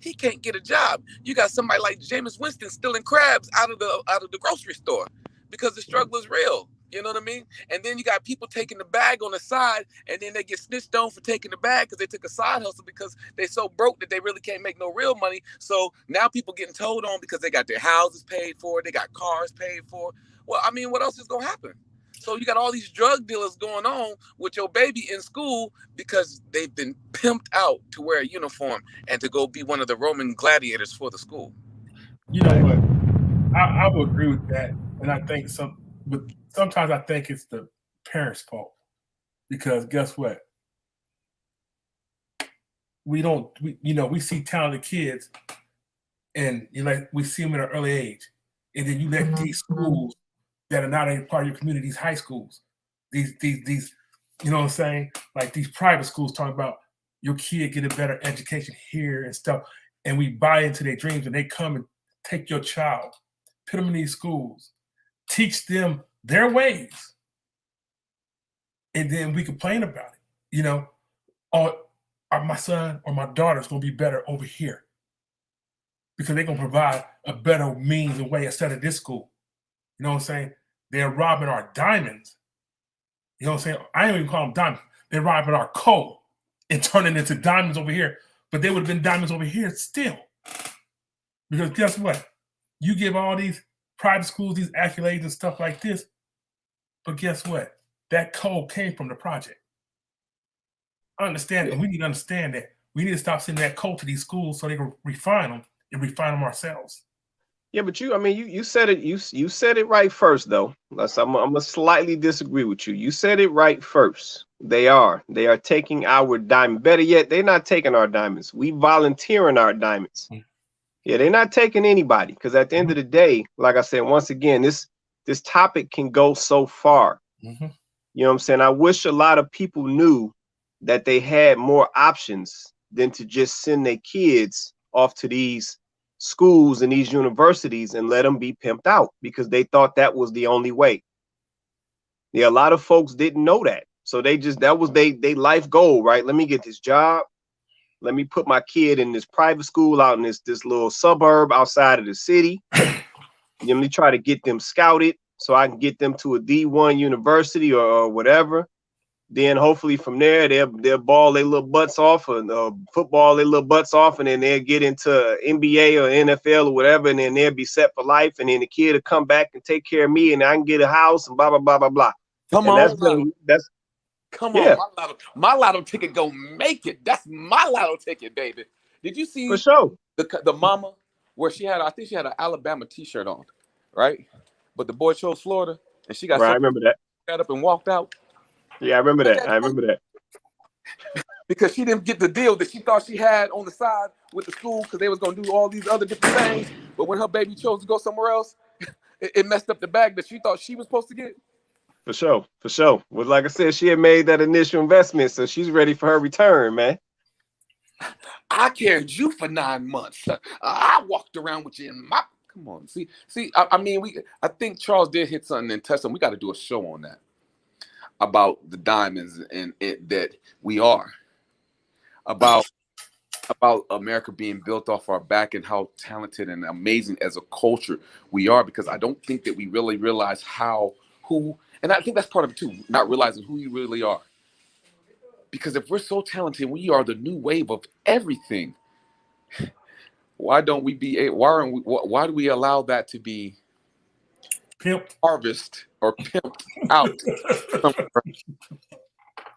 He can't get a job. You got somebody like Jameis Winston stealing crabs out of the grocery store because the struggle is real. You know what I mean? And then you got people taking the bag on the side, and then they get snitched on for taking the bag because they took a side hustle because they're so broke that they really can't make no real money. So now people getting told on because they got their houses paid for, they got cars paid for. Well, I mean, what else is gonna happen? So you got all these drug dealers going on with your baby in school because they've been pimped out to wear a uniform and to go be one of the Roman gladiators for the school. You know what? I would agree with that, and I think sometimes I think it's the parents' fault, because guess what? We see talented kids, and we see them at an early age, and then you let these schools that are not a part of your community, these high schools, these you know what I'm saying, like these private schools, talking about your kid get a better education here and stuff, and we buy into their dreams, and they come and take your child, put them in these schools, teach them their ways, and then we complain about it. Or my son or my daughter is going to be better over here because they're going to provide a better means and way instead of this school. You know what I'm saying? They're robbing our diamonds. You know what I'm saying? I don't even call them diamonds. They're robbing our coal and turning it into diamonds over here, but they would have been diamonds over here still. Because guess what? You give all these private schools these accolades and stuff like this, but guess what? That coal came from the project. I understand, and we need to understand that. We need to stop sending that coal to these schools so they can refine them and refine them ourselves. Yeah, but you said it. You said it right first, though. I'm gonna slightly disagree with you. You said it right first. They are taking our diamond. Better yet, they're not taking our diamonds. We volunteering our diamonds. Yeah, they're not taking anybody, because at the end of the day, like I said, once again, this topic can go so far. You know what I'm saying? I wish a lot of people knew that they had more options than to just send their kids off to these schools and these universities and let them be pimped out because they thought that was the only way. Yeah, a lot of folks didn't know that. So that was they life goal, right? Let me get this job. Let me put my kid in this private school out in this little suburb outside of the city. Let me try to get them scouted so I can get them to a D1 university or whatever. Then hopefully from there they'll ball their little butts off, and football their little butts off, and then they'll get into NBA or NFL or whatever, and then they'll be set for life. And then the kid will come back and take care of me, and I can get a house and blah blah blah blah blah. Come on, my lotto ticket gonna make it. That's my lotto ticket, baby. Did you see for sure the mama where I think she had an Alabama t-shirt on, right? But the boy chose Florida, and she got right. I remember that. Got up and walked out. Yeah, I remember that. Because she didn't get the deal that she thought she had on the side with the school, because they was gonna do all these other different things. But when her baby chose to go somewhere else, it messed up the bag that she thought she was supposed to get. For sure. Well, like I said, she had made that initial investment, so she's ready for her return, man. I carried you for 9 months. I walked around with you in my. Come on, see. I think Charles did hit something and touch something. We got to do a show on that, about the diamonds and that we are, about America being built off our back and how talented and amazing as a culture we are, because I don't think that we really realize and I think that's part of it too, not realizing who you really are. Because if we're so talented, we are the new wave of everything. Why don't we be? Why do we allow that to be Pimped. harvest or pimped out?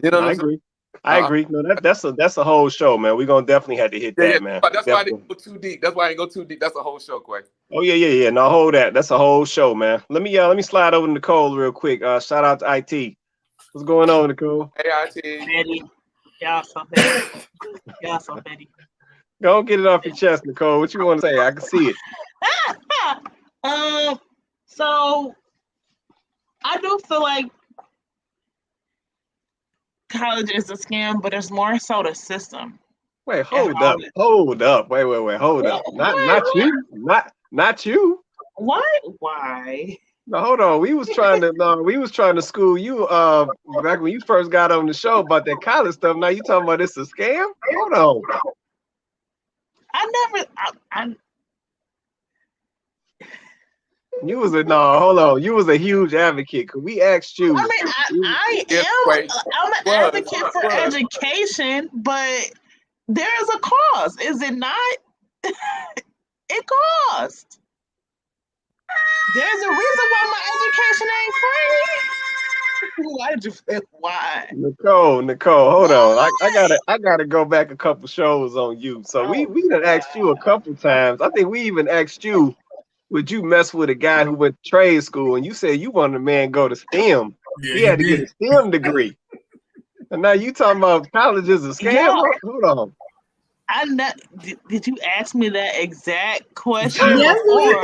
You know what I I'm saying? agree. I agree. No, that's a whole show, man. We're gonna definitely have to hit that, man. But that's why I Definitely. didn't go too deep. That's why I didn't go too deep. That's a whole show, Quay. Oh yeah. No, hold that. That's a whole show, man. Let me slide over to Nicole real quick. Shout out to IT. What's going on, Nicole? Hey, IT. Petty. Y'all so petty. Y'all so petty. Go get it off your chest, Nicole. What you want to say? I can see it. So I do feel like college is a scam, but it's more so the system. Wait, hold up. Wait, hold up. Not you. Not you. Why? No, hold on. We was trying to school you back when you first got on the show about that college stuff. Now you talking about it's a scam? Hold on. You was hold on. You was a huge advocate because we asked you. I am. I'm an advocate for education, but there's a cost. Is it not? It costs. There's a reason why my education ain't free. Why did you say why? Nicole, hold on. I gotta go back a couple shows on you. So we done asked you a couple times. I think we even asked you, would you mess with a guy who went to trade school? And you said you wanted a man to go to STEM. Yeah, he had to get a STEM degree. And now you talking about college is a scam? Yeah. Hold on. Did you ask me that exact question? Yes, before?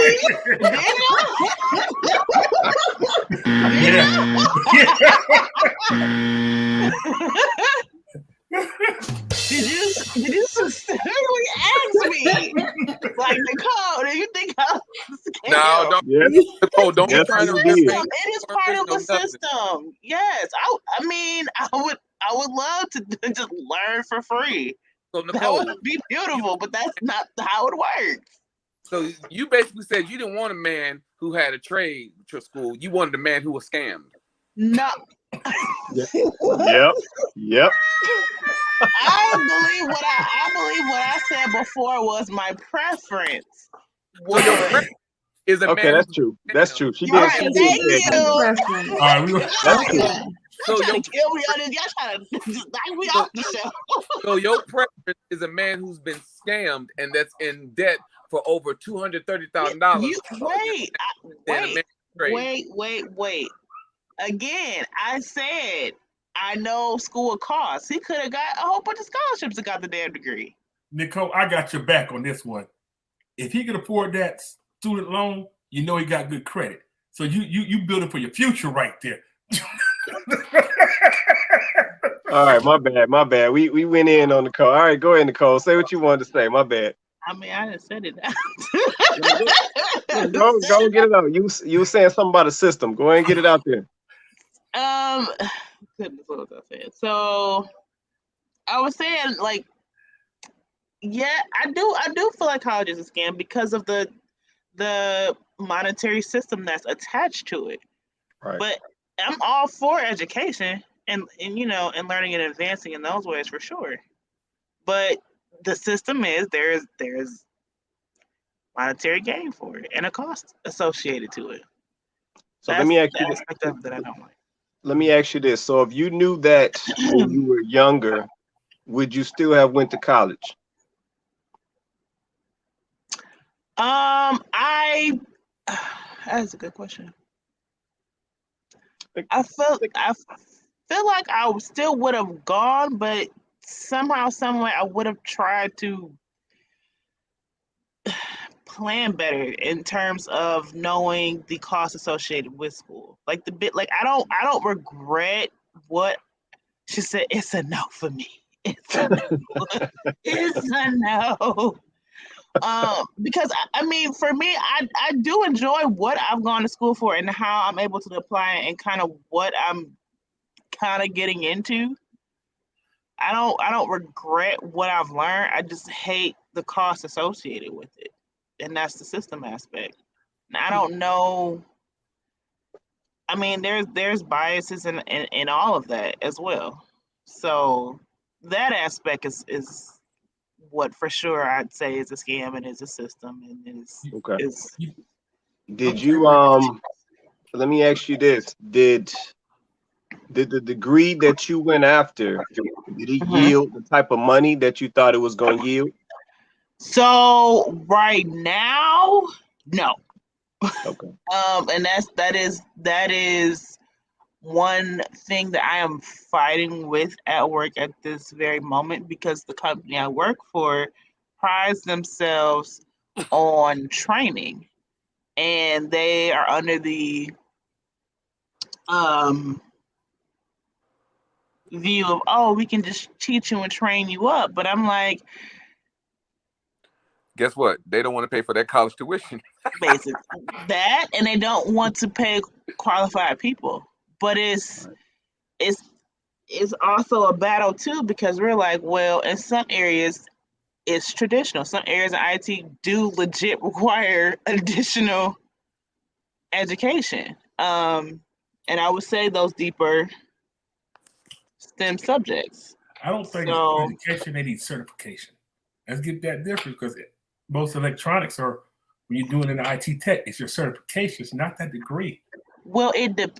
Did you specifically ask me? Like, Nicole, do you think I'm scared? No, don't. Yes. Nicole, don't Yes, try to you did. restrain. It is part of the system. Yes, I mean, I would love to just learn for free. So That Nicole, would be beautiful, but that's not how it works. so you basically said you didn't want a man who had a trade to school. You wanted a man who was scammed. No. Yep. I believe what I said before was my preference. So your preference is a Okay, man. that's true. That's true. She did. Right, She thank did say that. you. All right, That's true. So Y'all trying to kill me on this. Y'all trying to just knock me off the show. So your preference is a man who's been scammed and that's in debt for over $230,000. Wait. Again, I said I know school costs. He could have got a whole bunch of scholarships and got the damn degree. Nicole, I got your back on this one. If he can afford that student loan, you know he got good credit. So you building for your future right there. All right, my bad. We went in on Nicole. All right, go ahead, Nicole. Say what you wanted to say. My bad. I mean, I didn't said it. Go get it out. You were saying something about a system. Go ahead and get it out there. Goodness, what was I saying? So I was saying, like, yeah, I do feel like college is a scam because of the monetary system that's attached to it. Right. But I'm all for education and learning and advancing in those ways for sure. But the system is there's monetary gain for it and a cost associated to it. So let me ask you this. Aspect of that I don't like. Let me ask you this. So if you knew that when you were younger, would you still have went to college? That's a good question. I feel like I still would have gone, but somehow, some way, I would have tried to plan better in terms of knowing the costs associated with school. Like I don't regret what she said. It's a no for me. It's a no. It's a no. Because I mean, for me, I do enjoy what I've gone to school for and how I'm able to apply it and kind of what I'm kind of getting into. I don't regret what I've learned. I just hate the cost associated with it, and that's the system aspect. And I don't know. I mean, there's biases in all of that as well. So that aspect is what for sure I'd say is a scam and is a system and Okay. is Did you let me ask you this. Did the degree that you went after, did it Mhm. yield the type of money that you thought it was going to yield? So right now, no. Okay. And that is one thing that I am fighting with at work at this very moment, because the company I work for prides themselves on training, and they are under the view of, oh, we can just teach you and train you up. But I'm like, Guess what? They don't want to pay for that college tuition. basic that, and they don't want to pay qualified people. But it's also a battle too, because we're like, well, in some areas it's traditional. Some areas of IT do legit require additional education. And I would say those deeper STEM subjects. I don't think So it's education, they need certification. Let's get that different, because most electronics are, when you're doing an IT tech, it's your certification, it's not that degree. well,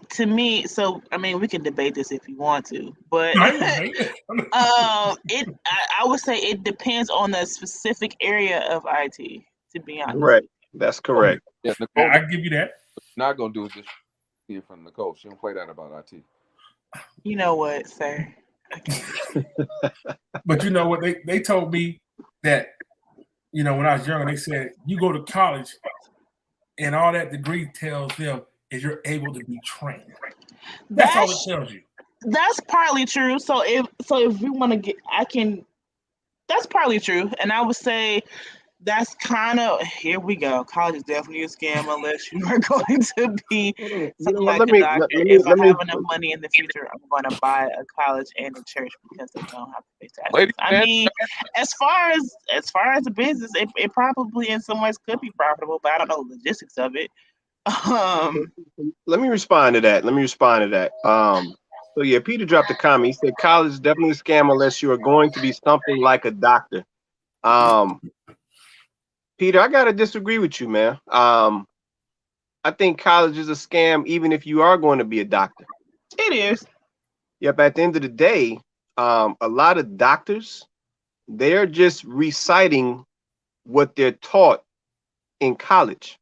to me, so I mean, we can debate this if you want to, but I would say it depends on the specific area of IT, to be honest. Correct. That's correct. Yeah, Nicole, I give you that. not gonna do is just hear from Nicole. She don't play that about IT. You know what, sir? But you know what? They told me that, you know, when I was younger, they said you go to college and all that degree tells them is you're able to be trained. That's all it tells you. That's partly true. So if we want to get, that's partly true. And I would say that's kind of, here we go. College is definitely a scam unless you are going to be something like a doctor. If I have enough money in the future, I'm going to buy a college and a church because they don't have to pay taxes. I mean, as far as the business, it probably in some ways could be profitable, but I don't know the logistics of it. Let me respond to that. So yeah, Peter dropped a comment. He said college is definitely a scam unless you are going to be something like a doctor. Peter, I gotta disagree with you, man. I think college is a scam even if you are going to be a doctor. It is. Yep, at the end of the day, a lot of doctors, they're just reciting what they're taught in college.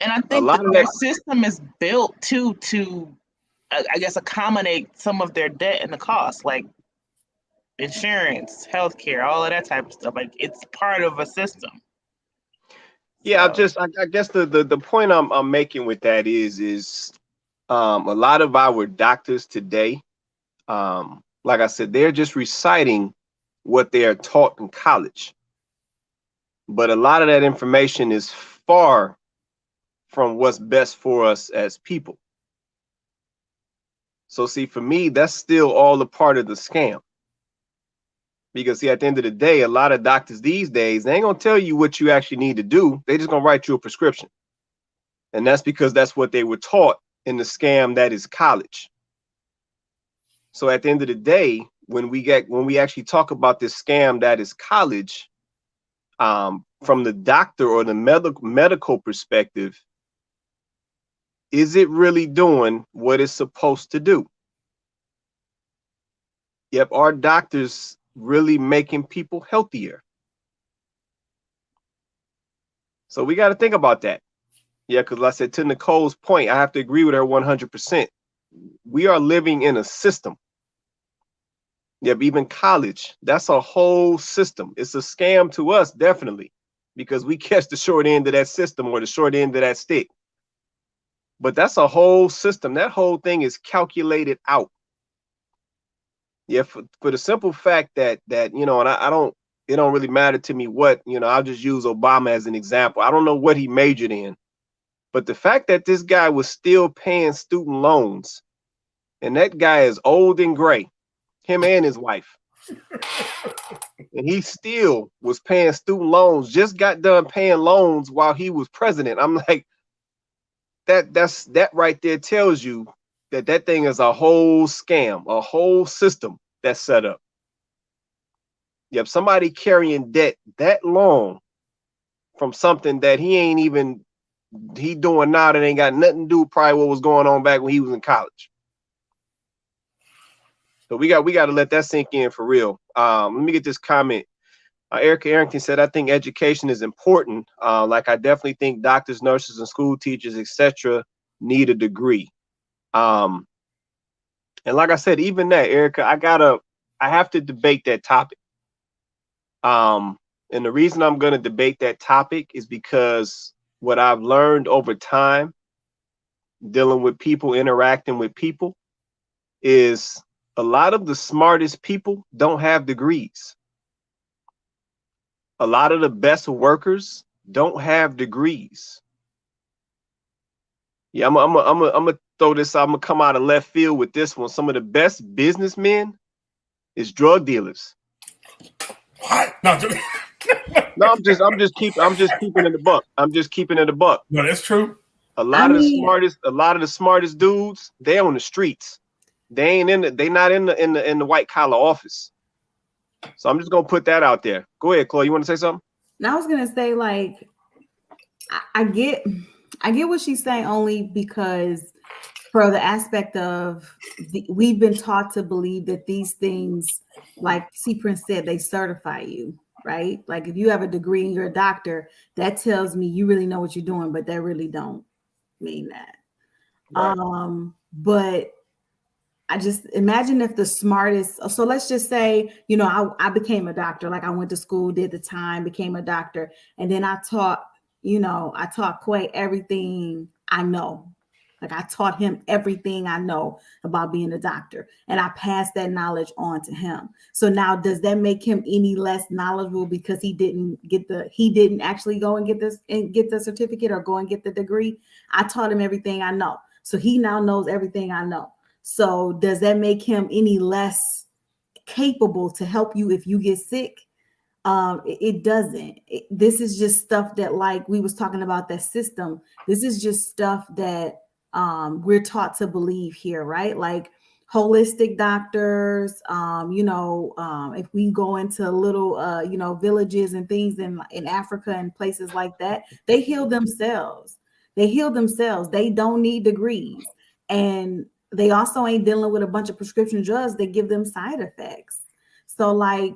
And I think their system is built to I guess accommodate some of their debt and the cost, like insurance, healthcare, all of that type of stuff. Like it's part of a system. Yeah, so. I guess the point I'm making with that is a lot of our doctors today, like I said, they're just reciting what they are taught in college. But a lot of that information is far from what's best for us as people. So see, for me, that's still all a part of the scam. Because see, at the end of the day, a lot of doctors these days, they ain't gonna tell you what you actually need to do. They just gonna write you a prescription. And that's because that's what they were taught in the scam that is college. So at the end of the day, when we actually talk about this scam that is college, from the doctor or the medical perspective, is it really doing what it's supposed to do? Yep, our doctors really making people healthier. So we got to think about that. Yeah, because like I said, to Nicole's point, I have to agree with her 100%. We are living in a system. Yep, even college, that's a whole system. It's a scam to us, definitely, because we catch the short end of that system or the short end of that stick. But that's a whole system. That whole thing is calculated out. Yeah, for the simple fact that you know, and it don't really matter to me what, you know, I'll just use Obama as an example. I don't know what he majored in, but the fact that this guy was still paying student loans, and that guy is old and gray, him and his wife, and he still was paying student loans, just got done paying loans while he was president. I'm like, that right there tells you that thing is a whole scam, a whole system. that's set up. Yep, somebody carrying debt that long from something that he doing now that ain't got nothing to do with probably what was going on back when he was in college. So we got to let that sink in for real. Let me get this comment. Erica Arrington said, I think education is important. Like I definitely think doctors, nurses, and school teachers, etc., need a degree. And like I said, even that, Erica, I have to debate that topic. And the reason I'm going to debate that topic is because what I've learned over time, dealing with people, interacting with people, is a lot of the smartest people don't have degrees. A lot of the best workers don't have degrees. Yeah, I'm gonna throw this out. I'm gonna come out of left field with this one. Some of the best businessmen is drug dealers. What? No, No, I'm just keeping it in the buck. I'm just keeping it a buck. No, that's true. A lot of the smartest dudes, they're on the streets. They not in the white collar office. So I'm just gonna put that out there. Go ahead, Chloe. You want to say something? Now I was gonna say, like, I get what she's saying, only because for the aspect of we've been taught to believe that these things, like C Prince said, they certify you, right? Like if you have a degree and you're a doctor, that tells me you really know what you're doing, but that really don't mean that. Right. But I just imagine if the smartest, so let's just say, you know, I became a doctor, like I went to school, did the time, became a doctor, and then I taught Quay everything I know. Like I taught him everything I know about being a doctor, and I passed that knowledge on to him. So now, does that make him any less knowledgeable because he didn't actually go and get the certificate or go and get the degree? I taught him everything I know, so he now knows everything I know. So does that make him any less capable to help you if you get sick? It doesn't. This is just stuff that, like we was talking about, that system. This is just stuff that we're taught to believe here, right? Like holistic doctors, if we go into little, villages and things in Africa and places like that, they heal themselves. They don't need degrees. And they also ain't dealing with a bunch of prescription drugs that give them side effects. So like,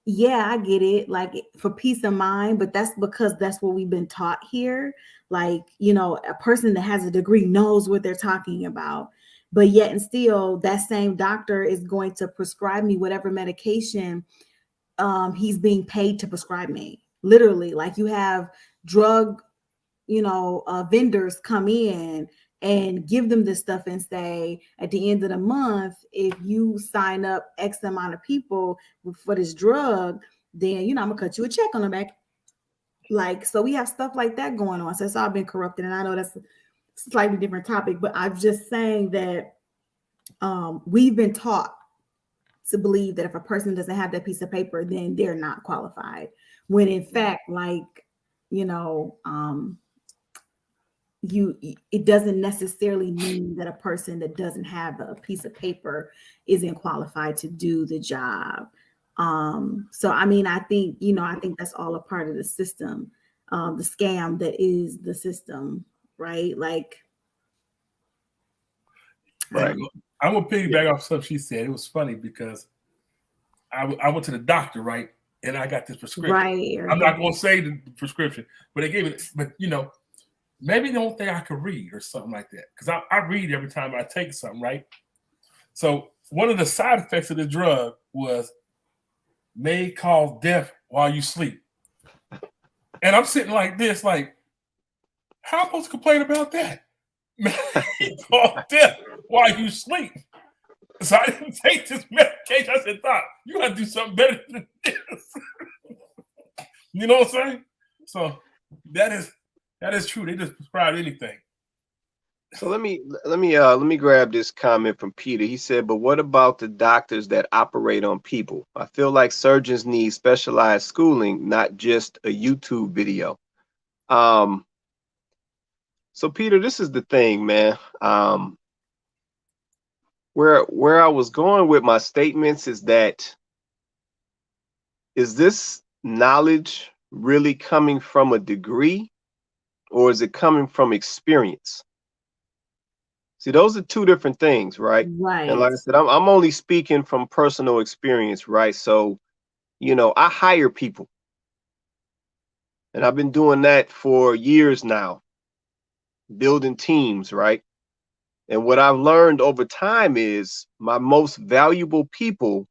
yeah, I get it, like for peace of mind, but that's because that's what we've been taught here. Like, a person that has a degree knows what they're talking about, but yet and still that same doctor is going to prescribe me whatever medication he's being paid to prescribe me. Literally, like you have drug, vendors come in and give them this stuff and say, at the end of the month, if you sign up X amount of people for this drug, then, I'm gonna cut you a check on the back. Like, so we have stuff like that going on. So it's all been corrupted. And I know that's a slightly different topic, but I'm just saying that we've been taught to believe that if a person doesn't have that piece of paper, then they're not qualified. When in fact, like, it doesn't necessarily mean that a person that doesn't have a piece of paper isn't qualified to do the job. So I mean, I think that's all a part of the system, the scam that is the system, right? Like, right. I'm gonna piggyback off stuff she said. It was funny because I went to the doctor, right, and I got this prescription. Right. I'm not gonna say the prescription, but they gave it. But maybe they don't think I could read or something like that, because I read every time I take something, right? So one of the side effects of the drug was may cause death while you sleep. And I'm sitting like this, like, how am I supposed to complain about that? May cause death while you sleep. So I didn't take this medication. I said, Doc, you gotta do something better than this. You know what I'm saying? So that is true. They just prescribe anything. So let me grab this comment from Peter. He said, but what about the doctors that operate on people? I feel like surgeons need specialized schooling, not just a YouTube video. So Peter, this is the thing, man. where I was going with my statements is that, is this knowledge really coming from a degree, or is it coming from experience? See, those are two different things, right? Right. And like I said, I'm only speaking from personal experience, right? So, you know, I hire people, and I've been doing that for years now, building teams, right? And what I've learned over time is my most valuable people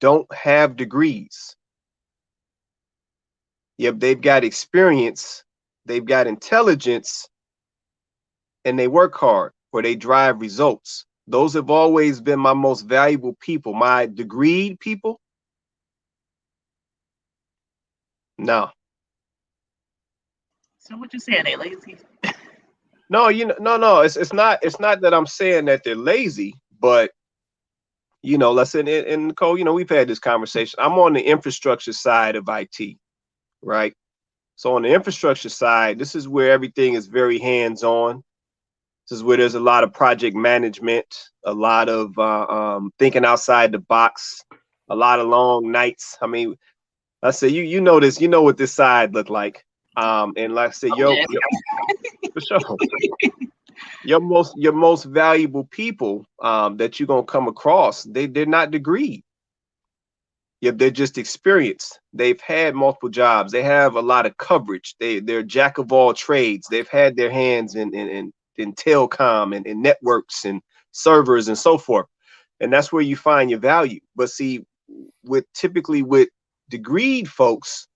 don't have degrees. Yep, they've got experience, they've got intelligence, and they work hard, or they drive results. Those have always been my most valuable people. My degreed people, no. So what you saying? They lazy? No, no. It's not that I'm saying that they're lazy, but you know, let's in Nicole, you know, we've had this conversation. I'm on the infrastructure side of IT, right? So on the infrastructure side, this is where everything is very hands-on. This is where there's a lot of project management, a lot of thinking outside the box, a lot of long nights. I mean, I say you know this, you know what this side look like. And like I said, for sure. Your most valuable people that you're gonna come across, they're not degreed. Yeah, they're just experienced. They've had multiple jobs. They have a lot of coverage. They're jack of all trades. They've had their hands in telecom and networks and servers and so forth. And that's where you find your value. But see, typically with degreed folks,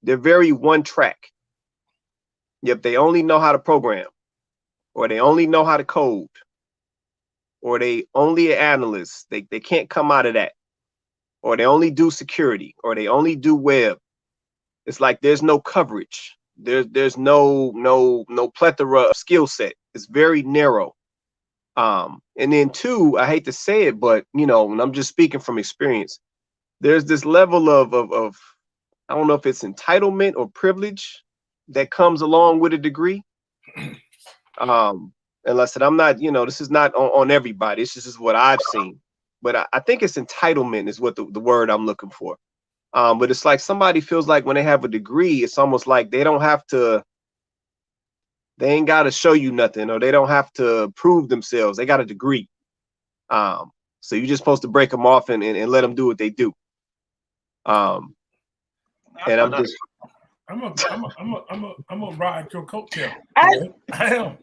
they're very one track. Yep, they only know how to program, or they only know how to code, or they only analysts. They can't come out of that, or they only do security, or they only do web. It's like there's no coverage. There's no plethora of skill set. It's very narrow. And then two, I hate to say it, but you know, and I'm just speaking from experience, there's this level of I don't know if it's entitlement or privilege that comes along with a degree. And I said, I'm not, you know, this is not on everybody. This is what I've seen. But I think it's entitlement is what the word I'm looking for. But it's like somebody feels like when they have a degree, it's almost like they ain't got to show you nothing, or they don't have to prove themselves. They got a degree. So you're just supposed to break them off and let them do what they do. And I'm gonna ride your coattail. I am.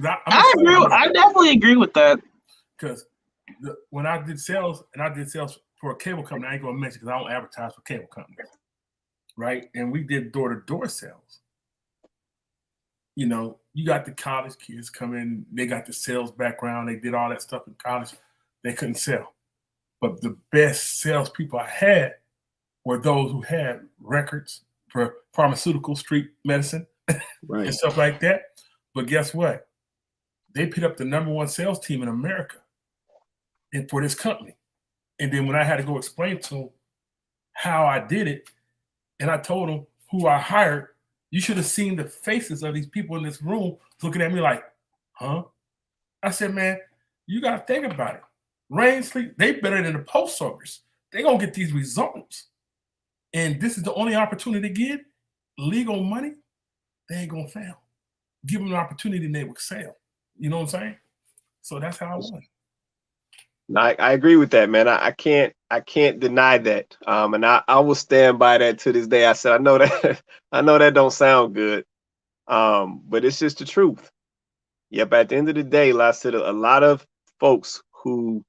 I definitely agree with that. Because when I did sales, for a cable company, I ain't gonna mention because I don't advertise for cable companies, right? And we did door-to-door sales. You know, you got the college kids come in, they got the sales background, they did all that stuff in college, they couldn't sell. But the best salespeople I had were those who had records for pharmaceutical street medicine, right, and stuff like that. But guess what? They put up the #1 sales team in America and for this company. And then when I had to go explain to them how I did it, and I told them who I hired, you should have seen the faces of these people in this room looking at me like, huh? I said, man, you got to think about it. Rain, sleep, they better than the post service. They going to get these results. And this is the only opportunity to get legal money. They ain't going to fail. Give them an opportunity and they will sell. You know what I'm saying? So that's how I won. I agree with that, man. I can't deny that. And I will stand by that to this day. I said, I know that don't sound good. But it's just the truth. Yep. At the end of the day, like I said, a lot of folks who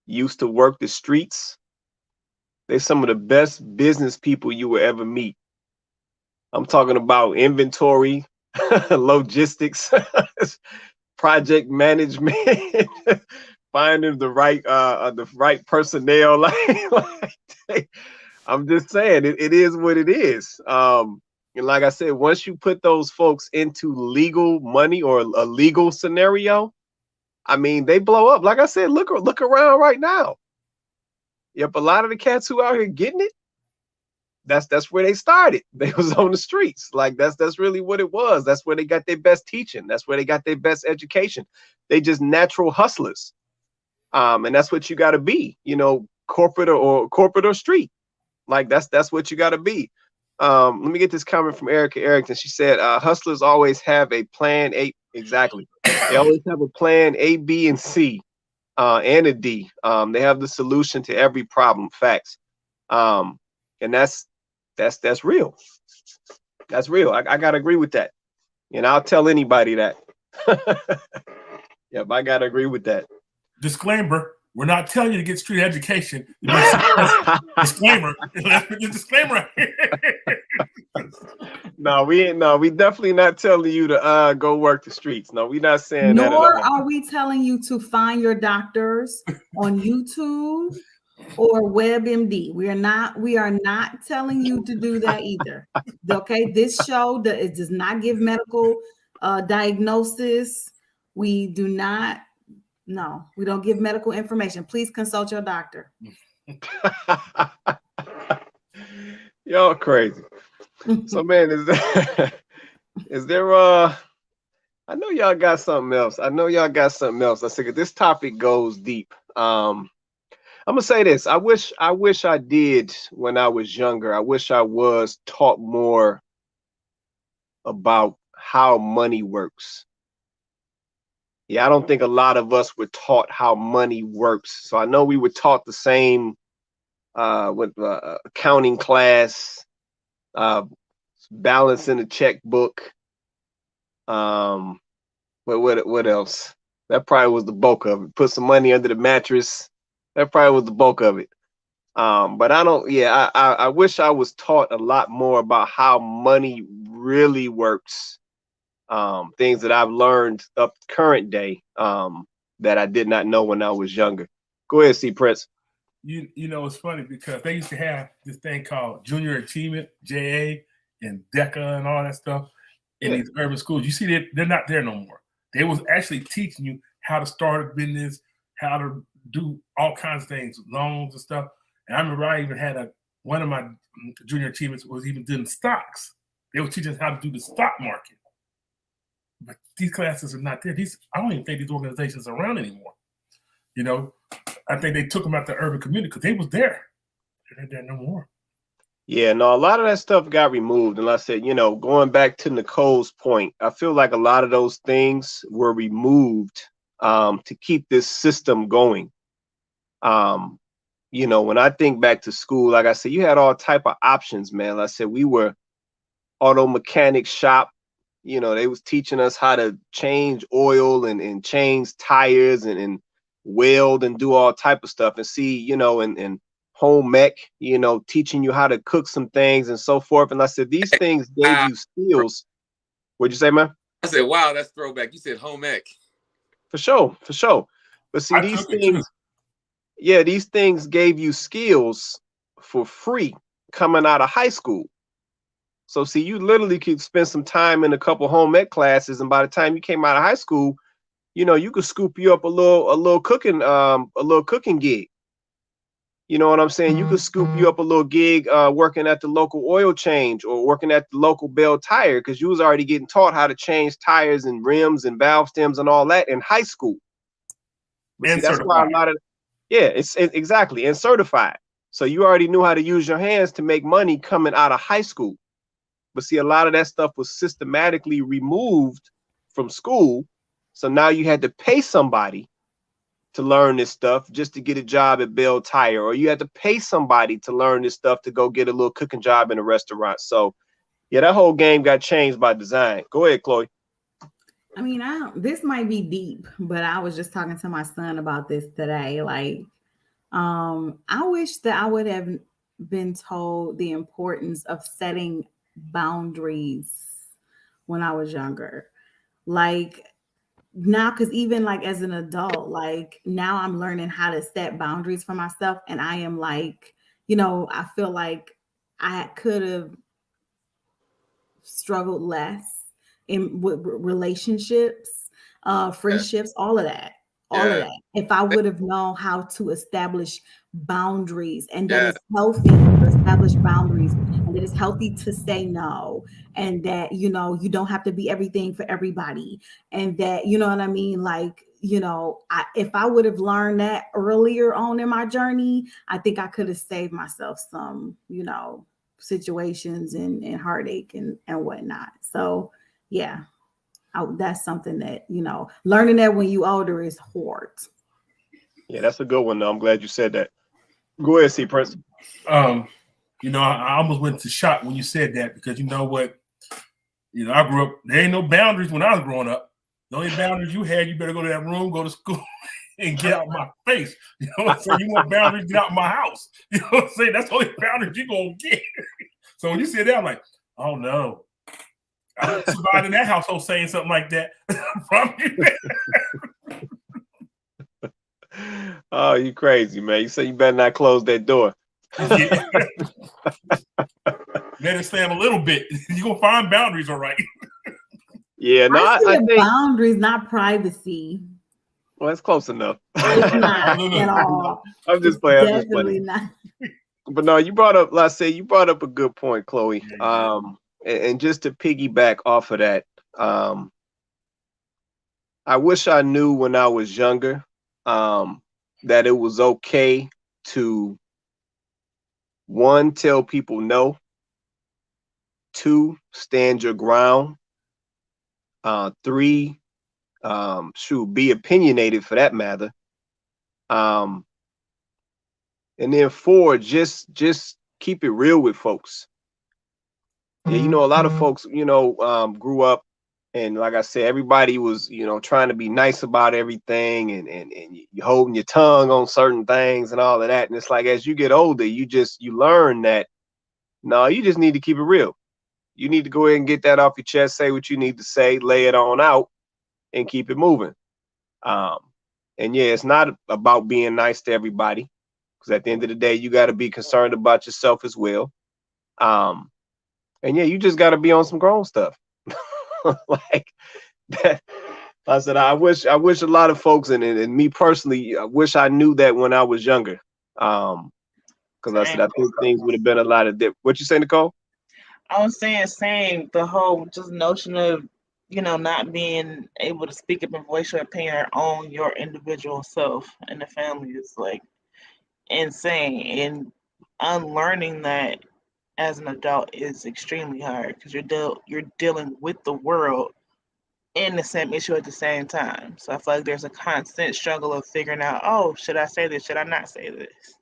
used to work the streets, they're some of the best business people you will ever meet. I'm talking about inventory, logistics, project management, finding the right personnel. I'm just saying, it is what it is. And like I said, once you put those folks into legal money or a legal scenario, I mean, they blow up. Like I said, look around right now. Yep, a lot of the cats who out here getting it, that's where they started. They was on the streets. Like that's really what it was. That's where they got their best teaching. That's where they got their best education. They just natural hustlers. And that's what you got to be, you know, corporate or street. Like that's what you got to be. Let me get this comment from Erica Erickson. She said, hustlers always have a plan A. Exactly. They always have a plan A, B, and C, and a D. They have the solution to every problem. Facts. And that's real. That's real. I gotta agree with that. And I'll tell anybody that. Yep, I gotta agree with that. Disclaimer: we're not telling you to get street education. Disclaimer. Disclaimer. No, we ain't. No, we definitely not telling you to go work the streets. No, we're not saying that. Nor are we telling you to find your doctors on YouTube or WebMD. We are not telling you to do that either. Okay, this show it does not give medical diagnosis. We do not. No, we don't give medical information. Please consult your doctor. Y'all crazy. So, man, is there I know y'all got something else. I said this topic goes deep. I'm gonna say this. I wish I did when I was younger. I wish I was taught more about how money works. Yeah, I don't think a lot of us were taught how money works. So I know we were taught the same with accounting class, balance in the checkbook. But what else? That probably was the bulk of it. Put some money under the mattress. That probably was the bulk of it. But I don't. Yeah, I wish I was taught a lot more about how money really works. Things that I've learned up current day that I did not know when I was younger. Go ahead, C. Prince. You know, it's funny because they used to have this thing called Junior Achievement, JA, and DECA and all that stuff in these urban schools. You see, they're not there no more. They was actually teaching you how to start a business, how to do all kinds of things, loans and stuff. And I remember I even had one of my junior achievements was even doing stocks. They were teaching us how to do the stock market. But these classes are not there. I don't even think these organizations are around anymore. You know, I think they took them out the urban community because they was there. They're not there no more. Yeah, no, a lot of that stuff got removed. And like I said, you know, going back to Nicole's point, I feel like a lot of those things were removed to keep this system going. You know, when I think back to school, like I said, you had all type of options, man. Like I said, we were auto mechanic shop. You know, they was teaching us how to change oil and change tires and weld and do all type of stuff and see, you know, and home ec, you know, teaching you how to cook some things and so forth. And I said, these things gave you skills. What'd you say, man? I said, wow, that's throwback. You said home ec. For sure. But see, these things, yeah, these things gave you skills for free coming out of high school. So see, you literally could spend some time in a couple home ec classes, and by the time you came out of high school, you know, you could scoop you up a little cooking gig. You know what I'm saying? You could scoop you up a little gig working at the local oil change or working at the local Bell Tire, because you was already getting taught how to change tires and rims and valve stems and all that in high school. But see, that's why a lot of it's exactly, and certified. So you already knew how to use your hands to make money coming out of high school. But see, a lot of that stuff was systematically removed from school. So now you had to pay somebody to learn this stuff just to get a job at Bell Tire, or you had to pay somebody to learn this stuff to go get a little cooking job in a restaurant. So yeah, that whole game got changed by design. Go ahead, Chloe. I mean, this might be deep, but I was just talking to my son about this today. Like, I wish that I would have been told the importance of setting boundaries when I was younger. Like now, because even like as an adult, like now I'm learning how to set boundaries for myself. And I am like, you know, I feel like I could have struggled less in relationships, friendships, all of that. If I would have known how to establish boundaries, and that it's healthy to establish boundaries, and that it's healthy to say no, and that, you know, you don't have to be everything for everybody, and that, you know what I mean? Like, you know, if I would have learned that earlier on in my journey, I think I could have saved myself some, you know, situations and heartache and whatnot. So yeah, that's something that, you know, learning that when you older is hard. Yeah, that's a good one though. I'm glad you said that. Go ahead, C Prince. You know, I almost went to shock when you said that, because you know what? You know, I grew up, there ain't no boundaries when I was growing up. The only boundaries you had, you better go to that room, go to school, and get out my face. You know what I'm saying? You want boundaries, get out my house. You know what I'm saying? That's the only boundaries you're going to get. So when you said that, I'm like, oh no. I wouldn't survive in that household saying something like that. Oh, you crazy, man. You say you better not close that door. Yeah. Let it slam a little bit. You're going to find boundaries, all right. Yeah, no, I think boundaries, not privacy. Well, it's close enough. It's not at all. I'm just playing. Definitely not. But no, you brought up, let's say, you brought up a good point, Chloe. And just to piggyback off of that, I wish I knew when I was younger that it was okay to, one, tell people no, two, stand your ground, three, be opinionated for that matter, and then four, just keep it real with folks. Yeah, you know, a lot of folks, you know, grew up, and like I said, everybody was, you know, trying to be nice about everything, and you holding your tongue on certain things and all of that. And it's like, as you get older, you learn that, no, you just need to keep it real. You need to go ahead and get that off your chest, say what you need to say, lay it on out, and keep it moving. And yeah, it's not about being nice to everybody, because at the end of the day, you got to be concerned about yourself as well. And yeah, you just got to be on some grown stuff. Like that. I said, I wish a lot of folks, and me personally, I wish I knew that when I was younger. Because I said, I think things would have been a lot of different. What you say, Nicole? I was saying, same, the whole just notion of, you know, not being able to speak up and voice your opinion or own your individual self in the family is like insane. And unlearning that as an adult is extremely hard, because you're dealing with the world and the same issue at the same time. So I feel like there's a constant struggle of figuring out, oh, should I say this? Should I not say this?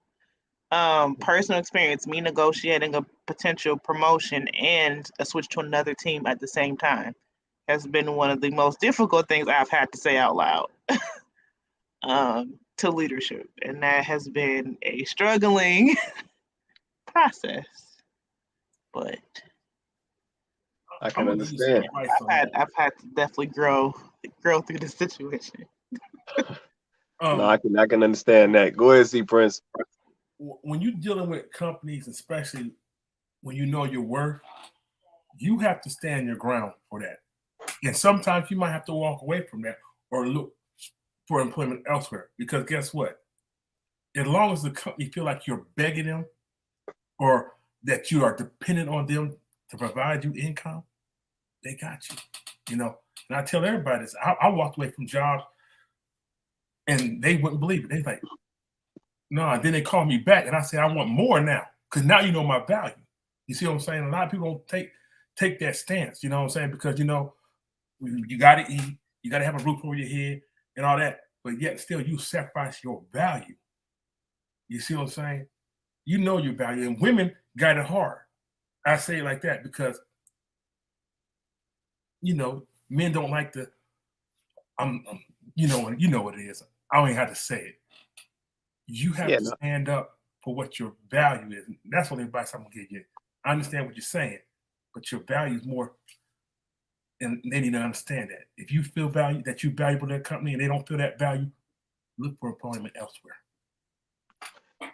Personal experience, me negotiating a potential promotion and a switch to another team at the same time has been one of the most difficult things I've had to say out loud to leadership. And that has been a struggling process. But I can understand. I've had to definitely grow through this situation. No, I can understand that. Go ahead, C Prince. When you're dealing with companies, especially when you know your worth, you have to stand your ground for that. And sometimes you might have to walk away from that or look for employment elsewhere. Because guess what? As long as the company feel like you're begging them or that you are dependent on them to provide you income, they got you. You know, and I tell everybody this. I walked away from jobs and they wouldn't believe it. They're like, no, then they call me back and I say, I want more now, because now you know my value. You see what I'm saying? A lot of people don't take that stance, you know what I'm saying? Because, you know, you got to eat, you got to have a roof over your head and all that, but yet still you sacrifice your value. You see what I'm saying? You know your value, and women got it hard. I say it like that because, you know, men don't like to, you know what it is. I don't even have to say it. You have to stand up for what your value is. That's what advice I'm gonna give you. I understand what you're saying, but your value is more, and they need to understand that. If you feel that you're valuable to that company and they don't feel that value, look for employment elsewhere.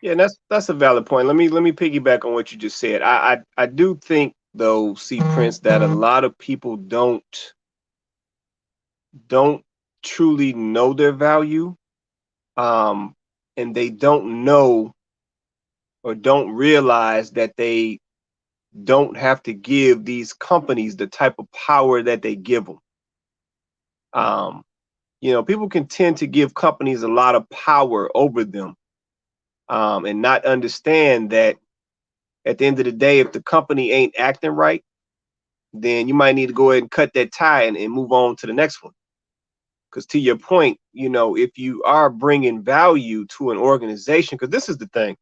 Yeah, and that's a valid point. Let me piggyback on what you just said. I do think though, C Prince, that a lot of people don't truly know their value. And they don't know or don't realize that they don't have to give these companies the type of power that they give them. People can tend to give companies a lot of power over them, and not understand that at the end of the day, if the company ain't acting right, then you might need to go ahead and cut that tie and move on to the next one. Because to your point, if you are bringing value to an organization, because this is the thing,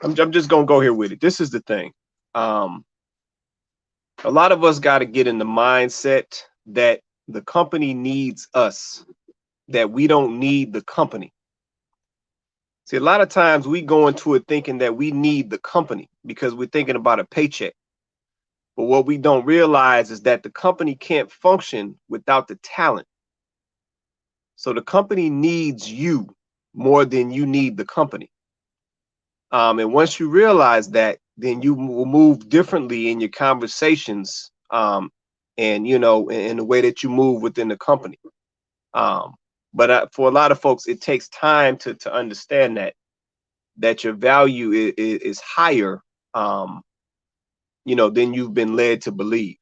I'm just gonna go here with it. This is the thing. A lot of us got to get in the mindset that the company needs us, that we don't need the company. See, a lot of times we go into it thinking that we need the company because we're thinking about a paycheck. But what we don't realize is that the company can't function without the talent. So the company needs you more than you need the company. And once you realize that, then you will move differently in your conversations, and in the way that you move within the company. But for a lot of folks, it takes time to understand that your value is higher, than you've been led to believe.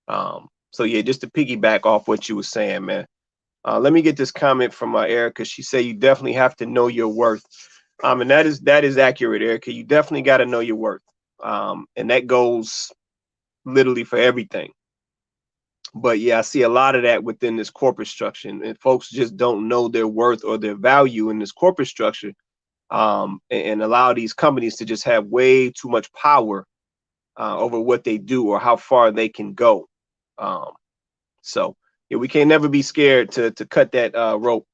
So yeah, just to piggyback off what you were saying, man. Let me get this comment from Erica. She said you definitely have to know your worth. And that is accurate, Erica. You definitely got to know your worth. And that goes literally for everything. But yeah, I see a lot of that within this corporate structure, and folks just don't know their worth or their value in this corporate structure, and allow these companies to just have way too much power over what they do or how far they can go. So yeah, we can't never be scared to cut that rope,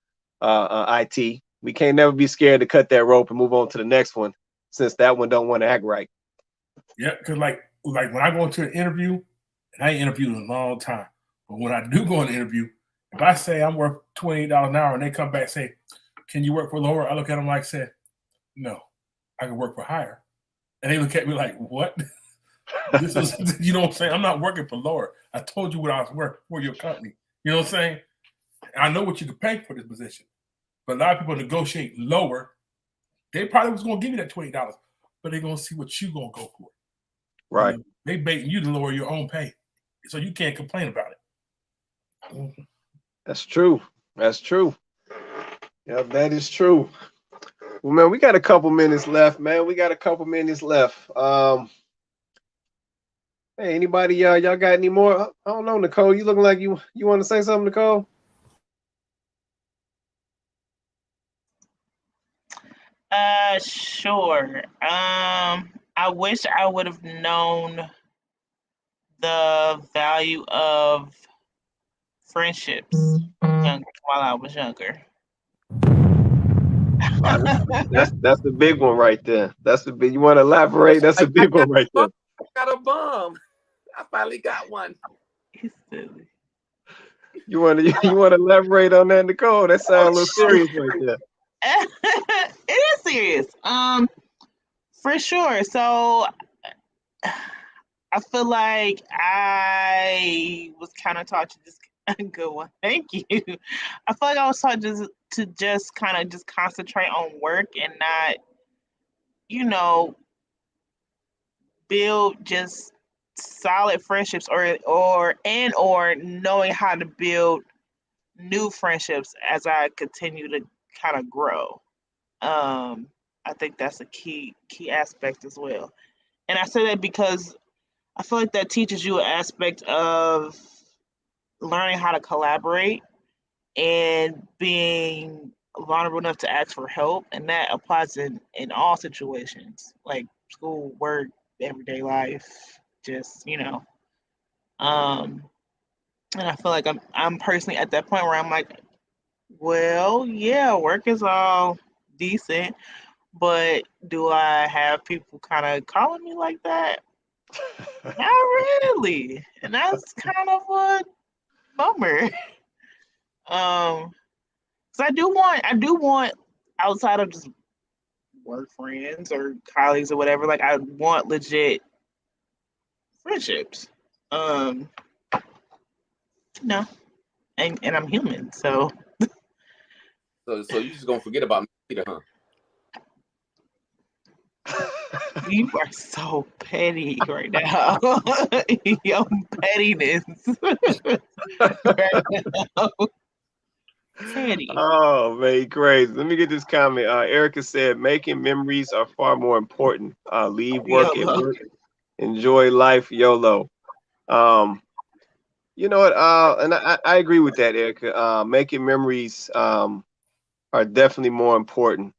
IT. We can't never be scared to cut that rope and move on to the next one, since that one don't want to act right. Yeah, because like when I go into an interview, and I ain't interviewed in a long time, but when I do go in an interview, if I say I'm worth $28 an hour and they come back and say, can you work for lower? I look at them like, said, no, I can work for higher. And they look at me like, what? This is, you know what I'm saying? I'm not working for lower. I told you what I was worth for your company. You know what I'm saying? I know what you could pay for this position. But a lot of people negotiate lower. They probably was going to give you that $20, but they're going to see what you going to go for. Right. They baiting you to lower your own pay. So you can't complain about it. That's true. That's true. Yeah, that is true. Well, man, we got a couple minutes left, man. Hey, anybody, y'all got any more? I don't know, Nicole. You looking like you want to say something, Nicole? Sure. I wish I would have known the value of friendships while I was younger. That's the big one right there. That's the big. You want to elaborate? That's a big one right there. I got a bomb. I finally got one. He's silly. You want to elaborate on that, Nicole? That sounds a little serious right there. It is serious. For sure. So I feel like I was kind of taught to just good one. Thank you. I feel like I was taught to just kind of just concentrate on work and not, build just solid friendships or knowing how to build new friendships as I continue to kind of grow. I think that's a key aspect as well. And I say that because I feel like that teaches you an aspect of learning how to collaborate and being vulnerable enough to ask for help. And that applies in all situations, like school, work, everyday life, just, and I feel like I'm personally at that point where I'm like, well, yeah, work is all decent, but do I have people kind of calling me like that? Not really. And that's kind of a bummer. So I do want outside of just work friends or colleagues or whatever, like I want legit friendships. And I'm human, so So you just gonna forget about me later, huh? you are so petty right now. Your pettiness. Teddy. Oh man, crazy. Let me get this comment. Erica said, "Making memories are far more important. Leave work at YOLO. work. Enjoy life, YOLO." You know what? And I agree with that, Erica. Making memories are definitely more important.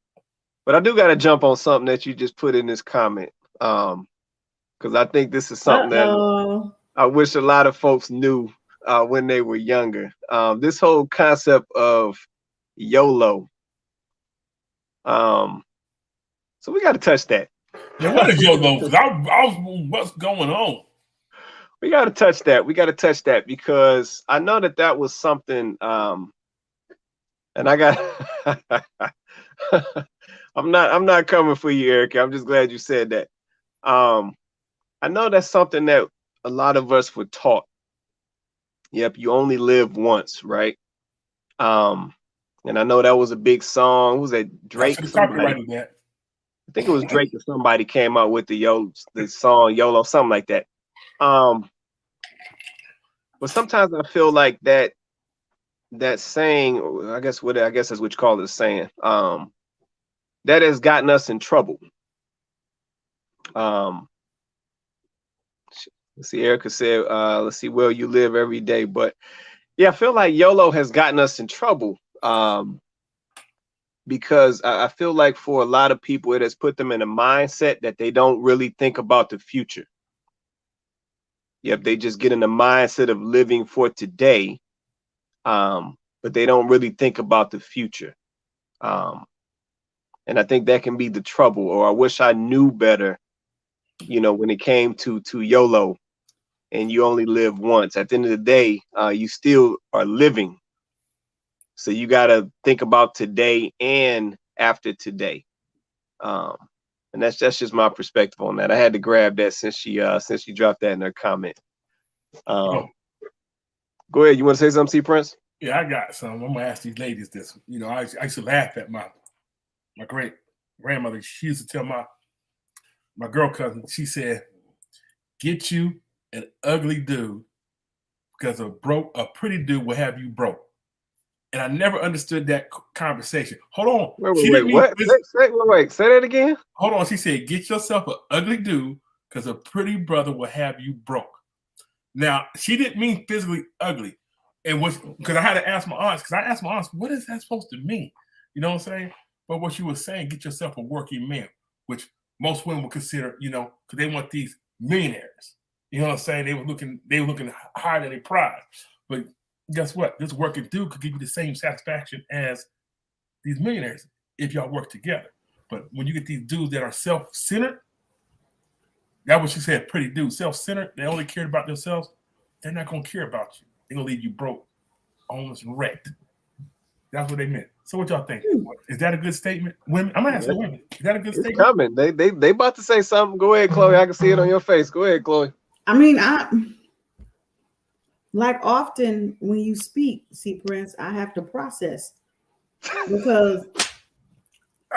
But I do got to jump on something that you just put in this comment, because I think this is something that Uh-oh. I wish a lot of folks knew when they were younger. This whole concept of YOLO. So we got to touch that. Yeah, what is YOLO? What's going on? We got to touch that. We got to touch that because I know that was something. And I got. I'm not coming for you, Erica. I'm just glad you said that. I know that's something that a lot of us were taught. Yep, you only live once, right? And I know that was a big song. Who was that? Drake. Copyrighted that. I think it was Drake or somebody came out with the song YOLO, something like that. But sometimes I feel like that saying, I guess that's what you call it a saying, that has gotten us in trouble. Let's see, Erica said, let's see, well, you live every day. But yeah, I feel like YOLO has gotten us in trouble. Because I feel like for a lot of people, it has put them in a mindset that they don't really think about the future. Yep, they just get in the mindset of living for today, but they don't really think about the future. And I think that can be the trouble, or I wish I knew better, when it came to YOLO, and you only live once. At the end of the day, you still are living. So you got to think about today and after today. And that's just my perspective on that. I had to grab that since she dropped that in her comment. Go ahead. You want to say something, C Prince? Yeah, I got some. I'm gonna ask these ladies this. I used to laugh at my great grandmother. She used to tell my girl cousin. She said, "Get you an ugly dude, because a pretty dude will have you broke." And I never understood that conversation. Hold on. Wait, what? Wait, say that again. Hold on. She said, "Get yourself an ugly dude, because a pretty brother will have you broke." Now, she didn't mean physically ugly. And because I had to ask my aunts, what is that supposed to mean? You know what I'm saying? But what she was saying, get yourself a working man, which most women would consider, because they want these millionaires. You know what I'm saying? They were looking higher than their prize. But guess what? This working dude could give you the same satisfaction as these millionaires if y'all work together. But when you get these dudes that are self-centered, that's what she said, pretty dude, self-centered, they only cared about themselves, they're not going to care about you. They're going to leave you broke, almost wrecked. That's what they meant. So what y'all think? Is that a good statement? Women, I'm going to ask the women. Is that a good statement? Coming. They about to say something. Go ahead, Chloe. I can see it on your face. Go ahead, Chloe. I mean, like often when you speak, C Prince, I have to process because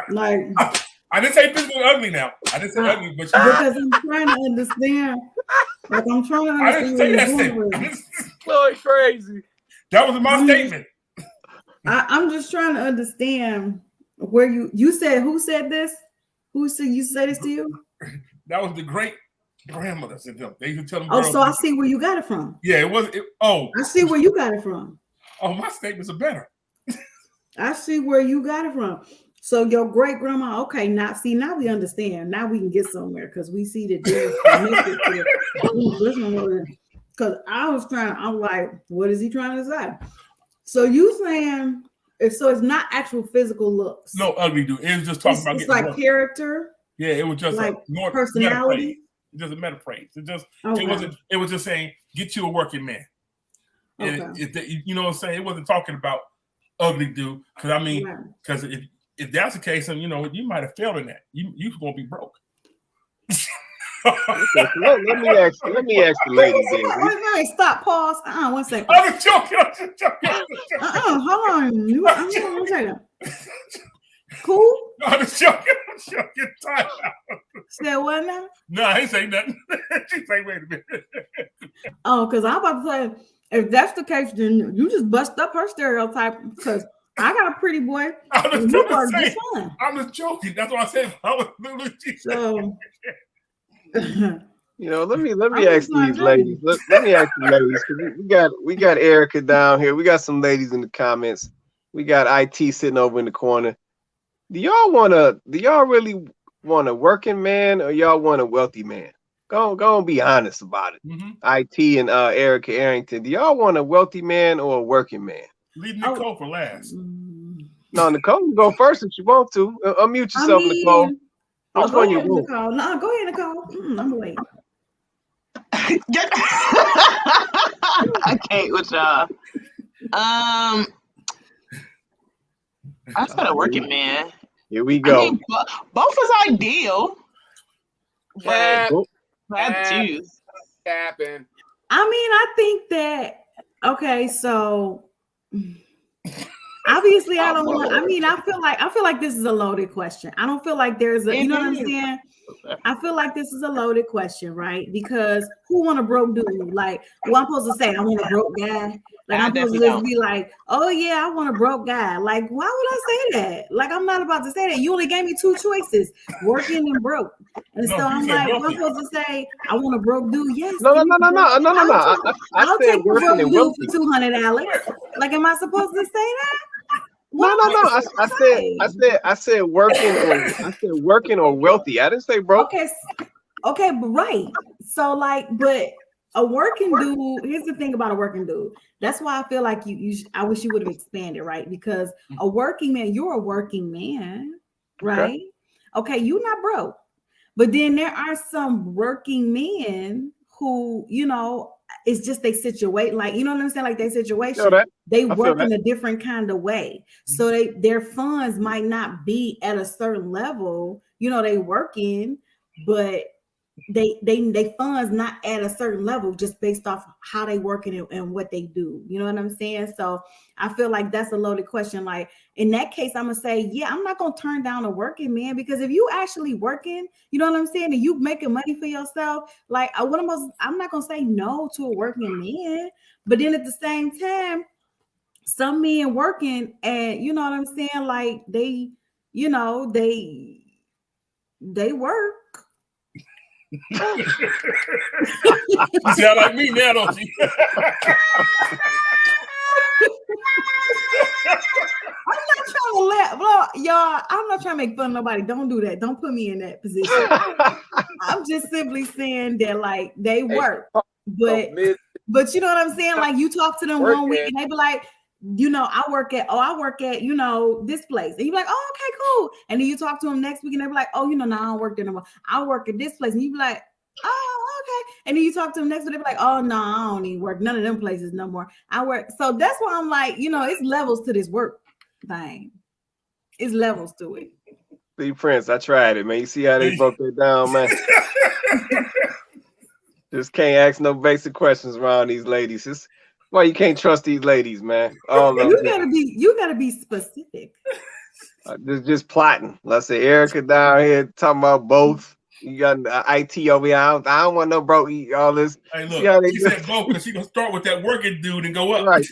like I didn't say physically ugly now. I didn't say ugly, but because I'm trying to understand. Like I'm trying to understand. I didn't say that statement. Chloe, crazy. That was my statement. I'm just trying to understand where you said, who said this? Who said you said this to you? That was the great grandmother said them. They used to tell them. Oh, so I see where you got it from. Yeah, it was. I see where you got it from. Oh, my statements are better. I see where you got it from. So your great grandma, okay, now we understand. Now we can get somewhere because we see that there's because I'm like, what is he trying to say? So you saying so it's not actual physical looks. No ugly dude. It was just talking about it's like work. Character. Yeah, it was just like more personality. Just a meta phrase. Okay. It was just saying get you a working man. Okay. And you know what I'm saying? It wasn't talking about ugly dude. Because I mean, because if that's the case, then you might have failed in that. You're gonna be broke. Okay, so let me ask the ladies then. Wait, stop, pause. 1 second. I'm just joking. Hold on. One second. Cool? No, I'm just joking. Time out. Said what now? No, I ain't saying nothing. She say, wait a minute. Oh, because I'm about to say, If that's the case, then you just bust up her stereotype because I got a pretty boy. I was And gonna we work say, just fine. I'm just joking. That's what I said. I was literally So You know, let me I'm ask just trying these to tell ladies. you. Let me ask the ladies, 'cause we got Erica down here. We got some ladies in the comments. We got IT sitting over in the corner. Do y'all really want a working man or y'all want a wealthy man? Go and be honest about it. Mm-hmm. IT and Erica Arrington. Do y'all want a wealthy man or a working man? Leave Nicole for last. No, Nicole, you go first if you want to. Unmute yourself, Nicole. Well, Which go one you ahead, want? Nicole. No, go ahead, Nicole. I'm gonna wait. I can't with y'all. I said a working man. Here we go. I mean, both is ideal, but Cap, I have to choose. capping. I mean, I think that okay, so obviously I don't want. I mean, I feel like this is a loaded question. I don't feel like there's a, you know what I'm saying? I feel like this is a loaded question, right? Because who want a broke dude? Like, well, I'm supposed to say I want a broke guy. Like, I'm supposed to just be like, oh yeah, I want a broke guy. Like, why would I say that? Like, I'm not about to say that. You only gave me two choices, working and broke. And No, so I'm you said like, wealthy. I'm supposed to say I want a broke dude. Yes. No. give me the broke- I I'll said take the working broke and dude wealthy. for $200, Alex. Like, am I supposed to say that? No. I said working or wealthy. I didn't say broke. Okay, but right. So like, but a working dude. Here's the thing about a working dude. That's why I feel like I wish you would have expanded, right? Because a working man, you're a working man, right? Okay, you're not broke, but then there are some working men who, you know, it's just they situate, like, you know what I'm saying, like their situation. They work in a different kind of way, so their funds might not be at a certain level. You know, they working, but they funds not at a certain level just based off how they working and what they do. You know what I'm saying? So I feel like that's a loaded question. Like in that case, I'm gonna say, yeah, I'm not gonna turn down a working man, because if you actually working, you know what I'm saying, and you making money for yourself, like I'm not gonna say no to a working man. But then at the same time, some men working, and you know what I'm saying, like they, you know, they work. You sound like me now, don't you? I'm not trying to y'all. I'm not trying to make fun of nobody. Don't do that. Don't put me in that position. I'm just simply saying that, like, they work, but you know what I'm saying. Like, you talk to them one week and they be like, you know, I work at, you know, this place, and you be like, oh, okay, cool. And then you talk to them next week and they be like, oh, you know, no, I don't work there no more. I work at this place, and you be like, oh, okay. And then you talk to them next week, they be like, oh no, I don't even work none of them places no more. I work. So that's why I'm like, you know, it's levels to this work thing. It's levels to it. See, Prince, I tried it, man. You see how they broke it down, man? Just can't ask no basic questions around these ladies. It's why you can't trust these ladies, man. All of you gotta be specific. Just plotting. Let's say Erica down here talking about both. You got IT over here. I don't want no broke eat all this. Hey, look, she said both because she gonna start with that working dude and go up. Right.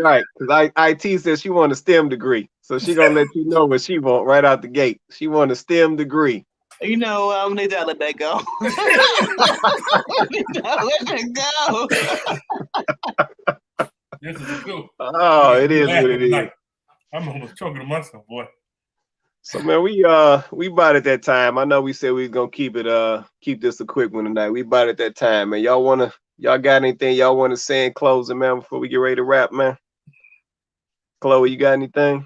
Right. Because IT says she want a STEM degree. So she gonna let you know what she want right out the gate. She want a STEM degree. You know, need to let that go. Let it go. This is cool. Oh, it is what it is. I'm almost choking to myself, boy. So man, we about at that time. I know we said we was gonna keep this a quick one tonight. We about at that time, man. Y'all got anything y'all want to say in closing, man, before we get ready to wrap, man? Chloe, you got anything?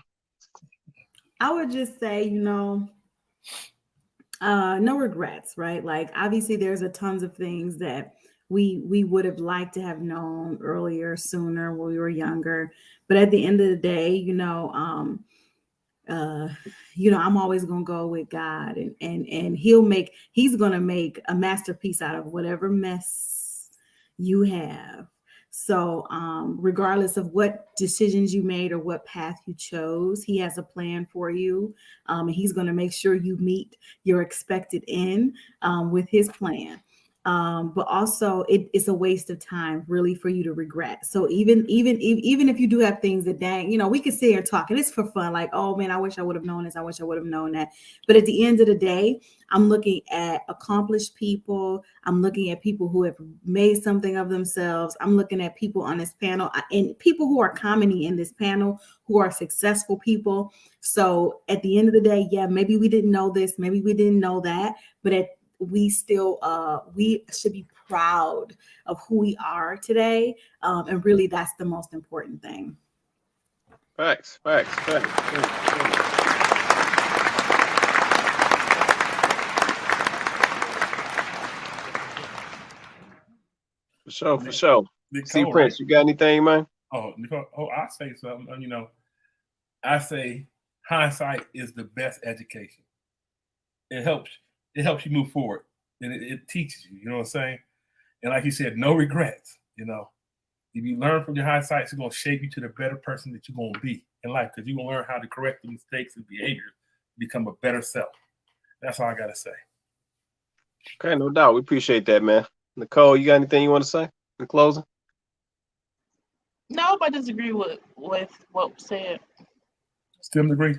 I would just say, you know, no regrets, right? Like obviously there's a tons of things that we would have liked to have known earlier, sooner, when we were younger. But at the end of the day, you know, I'm always gonna go with God, and he's gonna make a masterpiece out of whatever mess you have. So regardless of what decisions you made or what path you chose, he has a plan for you, and he's gonna make sure you meet your expected end with his plan. but also it's a waste of time really for you to regret. So even if you do have things that dang, we can sit here and talk and it's for fun, like, oh man, I wish I would have known this, I wish I would have known that. But at the end of the day, I'm looking at accomplished people, I'm looking at people who have made something of themselves, I'm looking at people on this panel and people who are commenting in this panel who are successful people. So at the end of the day, yeah, maybe we didn't know this, maybe we didn't know that, but we still we should be proud of who we are today, and really that's the most important thing. Facts. For sure. See, Nicole, Prince, you got anything, man? Oh, Nicole, I say something. I say hindsight is the best education. It helps you move forward, and it teaches you. You know what I'm saying? And like you said, no regrets. If you learn from your hindsight, it's going to shape you to the better person that you're going to be in life, because you're going to learn how to correct the mistakes and behaviors, become a better self. That's all I got to say. Okay, no doubt. We appreciate that, man. Nicole, you got anything you want to say in closing? No, I disagree with what was said. Still agree.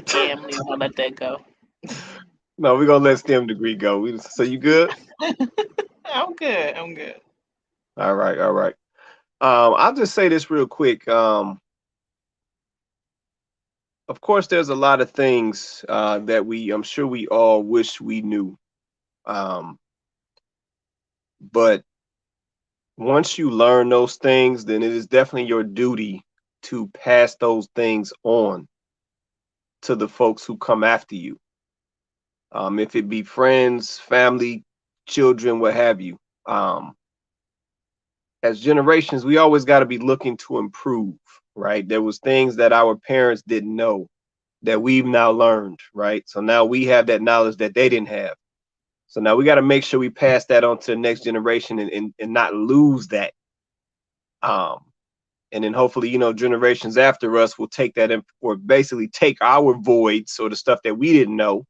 Damn, we gonna let that go. No, we're gonna let STEM degree go. So you good? I'm good. All right. I'll just say this real quick. Of course, there's a lot of things that I'm sure we all wish we knew. But once you learn those things, then it is definitely your duty to pass those things on to the folks who come after you. If it be friends, family, children, what have you. As generations, we always got to be looking to improve, right? There was things that our parents didn't know that we've now learned, right? So now we have that knowledge that they didn't have. So now we got to make sure we pass that on to the next generation and not lose that. And then hopefully, generations after us will take that or basically take our voids or the stuff that we didn't know.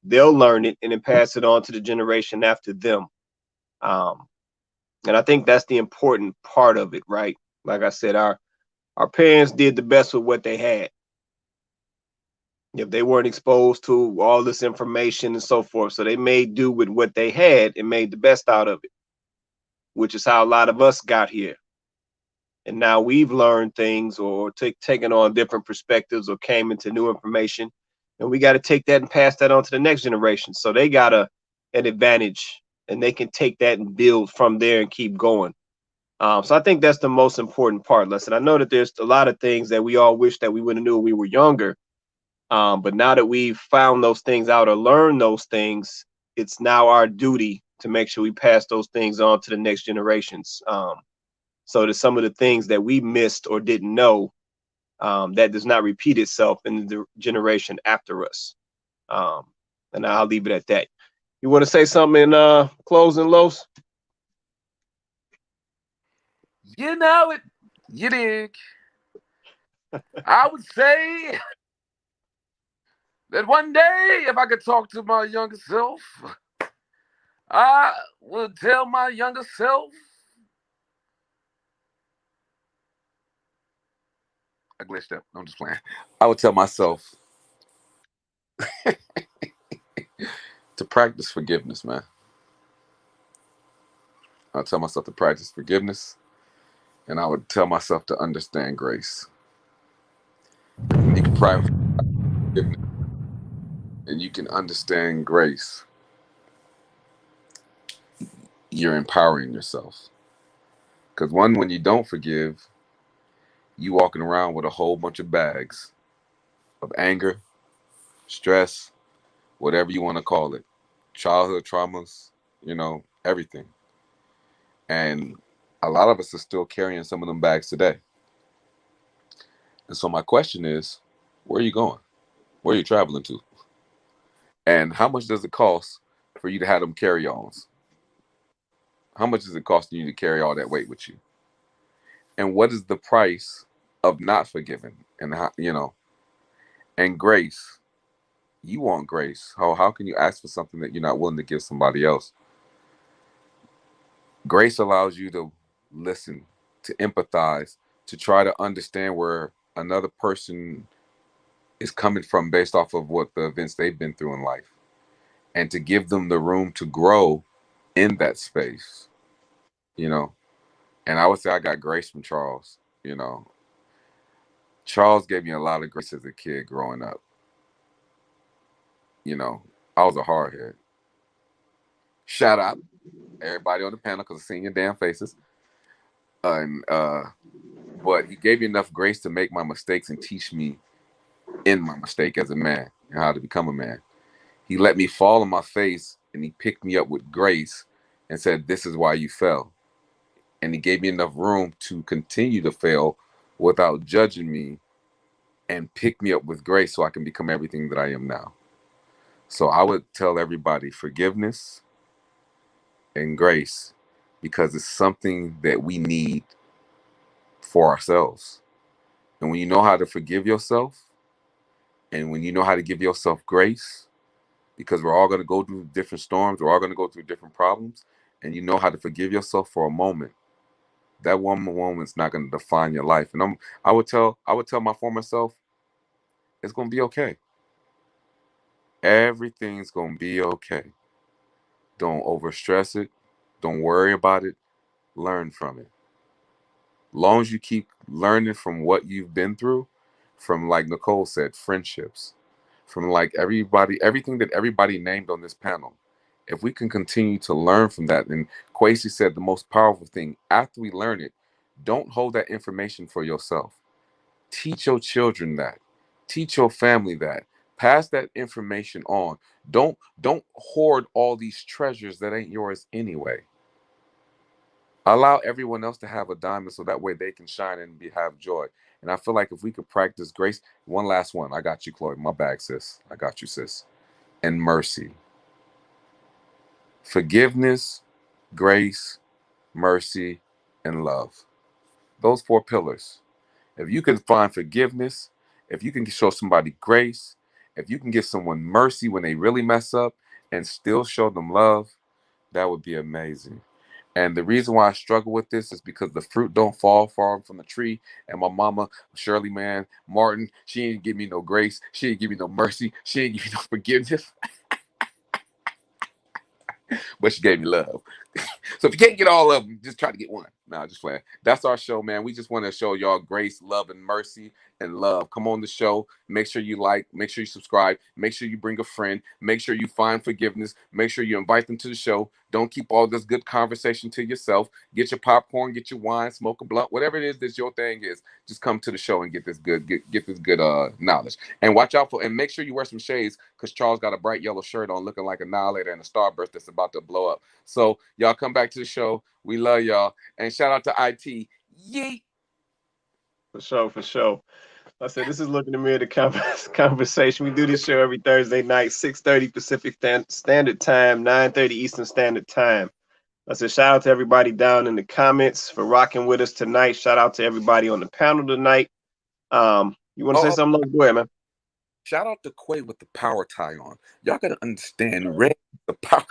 They'll learn it and then pass it on to the generation after them. And I think that's the important part of it, right? Like I said, our parents did the best with what they had. If they weren't exposed to all this information and so forth, so they made do with what they had and made the best out of it, which is how a lot of us got here. And now we've learned things or taken on different perspectives or came into new information, and we got to take that and pass that on to the next generation. So they got an advantage, and they can take that and build from there and keep going. So I think that's the most important part. Listen, I know that there's a lot of things that we all wish that we would have knew when we were younger. But now that we've found those things out or learned those things, it's now our duty to make sure we pass those things on to the next generations. So that some of the things that we missed or didn't know, that does not repeat itself in the generation after us. And I'll leave it at that. You want to say something in closing, Los? You know it. You dig. I would say that one day, if I could talk to my younger self, I would tell my younger self, I glitched up. I'm just playing. I would tell myself to practice forgiveness, man. I'll tell myself to practice forgiveness, and I would tell myself to understand grace. You can practice forgiveness, and you can understand grace. You're empowering yourself. Because when you don't forgive, you walking around with a whole bunch of bags of anger, stress, whatever you want to call it, childhood traumas, everything. And a lot of us are still carrying some of them bags today. And so my question is, where are you going? Where are you traveling to? And how much does it cost for you to have them carry-ons? How much is it costing you to carry all that weight with you? And what is the price of not forgiving? And how, and grace, You want grace. How can you ask for something that you're not willing to give somebody else? Grace allows you to listen, to empathize, to try to understand where another person is coming from based off of what the events they've been through in life, and to give them the room to grow in that space, you know. And I would say I got grace from Charles, you know. Charles gave me a lot of grace as a kid growing up. You know, I was a hardhead. Shout out everybody on the panel because I've seen your damn faces. But he gave me enough grace to make my mistakes and teach me in my mistake as a man and how to become a man. He let me fall on my face and he picked me up with grace and said, "This is why you fell." And he gave me enough room to continue to fail without judging me and pick me up with grace so I can become everything that I am now. So I would tell everybody forgiveness and grace, because it's something that we need for ourselves. And when you know how to forgive yourself, and when you know how to give yourself grace, because we're all going to go through different storms, we're all going to go through different problems, and you know how to forgive yourself for a moment, that one moment's not going to define your life. And I would tell my former self, it's going to be okay. Everything's going to be okay. Don't overstress it. Don't worry about it. Learn from it. Long as you keep learning from what you've been through, from, like Nicole said, friendships, from like everything that everybody named on this panel, if we can continue to learn from that, and Kwesi said the most powerful thing, after we learn it, don't hold that information for yourself. Teach your children that. Teach your family that. Pass that information on. Don't hoard all these treasures that ain't yours anyway. Allow everyone else to have a diamond so that way they can shine and have joy. And I feel like if we could practice grace, one last one. I got you, Chloe. My bag, sis. I got you, sis. And mercy. Forgiveness, grace, mercy, and love. Those 4 pillars. If you can find forgiveness, if you can show somebody grace, if you can give someone mercy when they really mess up and still show them love, that would be amazing. And the reason why I struggle with this is because the fruit don't fall far from the tree. And my mama, Shirley Martin, she ain't give me no grace. She ain't give me no mercy. She ain't give me no forgiveness. But she gave me love. So if you can't get all of them, just try to get one. No, just playing. That's our show, man. We just want to show y'all grace, love, and mercy and love. Come on the show. Make sure you like. Make sure you subscribe. Make sure you bring a friend. Make sure you find forgiveness. Make sure you invite them to the show. Don't keep all this good conversation to yourself. Get your popcorn, get your wine, smoke a blunt, whatever it is that your thing is. Just come to the show and get this good knowledge. And watch out for, and make sure you wear some shades, because Charles got a bright yellow shirt on, looking like Annihilator and a starburst that's about to blow up. So y'all come back to the show. We love y'all. And shout out to IT. Yeet. For sure. I said, this is Looking to Mirror the Conversation. We do this show every Thursday night, 6:30 Pacific Standard Time, 9:30 Eastern Standard Time. I said, shout out to everybody down in the comments for rocking with us tonight. Shout out to everybody on the panel tonight. You want to say something? Go ahead, man. Shout out to Quay with the power tie on. Y'all got to understand red, the power.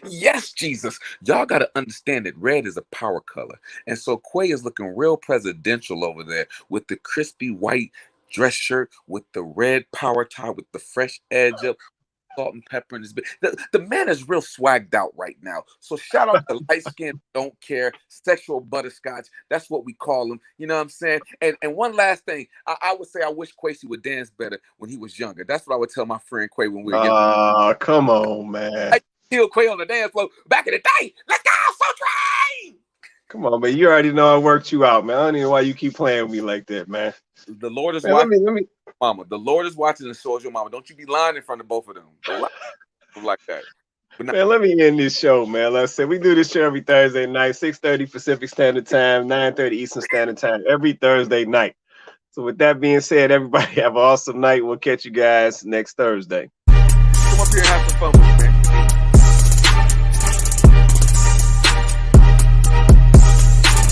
Yes, Jesus. Y'all got to understand that red is a power color. And so Quay is looking real presidential over there with the crispy white dress shirt with the red power tie with the fresh edge up, salt and pepper in his bed. The man is real swagged out right now. So shout out to light skin, don't care, sexual butterscotch. That's what we call him. You know what I'm saying? And one last thing, I would say I wish Kwesi would dance better when he was younger. That's what I would tell my friend Quay when we were young. Come on, man. Kill Quay on the dance floor back in the day. Let's go, Soul Train! Come on, man. You already know I worked you out, man. I don't even know why you keep playing with me like that, man. The Lord is watching. Let me. Mama, the Lord is watching and shows your mama. Don't you be lying in front of both of them. Don't lie like that. Man, let me end this show, man. Like I said, we do this show every Thursday night, 6:30 Pacific Standard Time, 9:30 Eastern Standard Time, every Thursday night. So with that being said, everybody have an awesome night. We'll catch you guys next Thursday. Come up here and have some fun with me, man.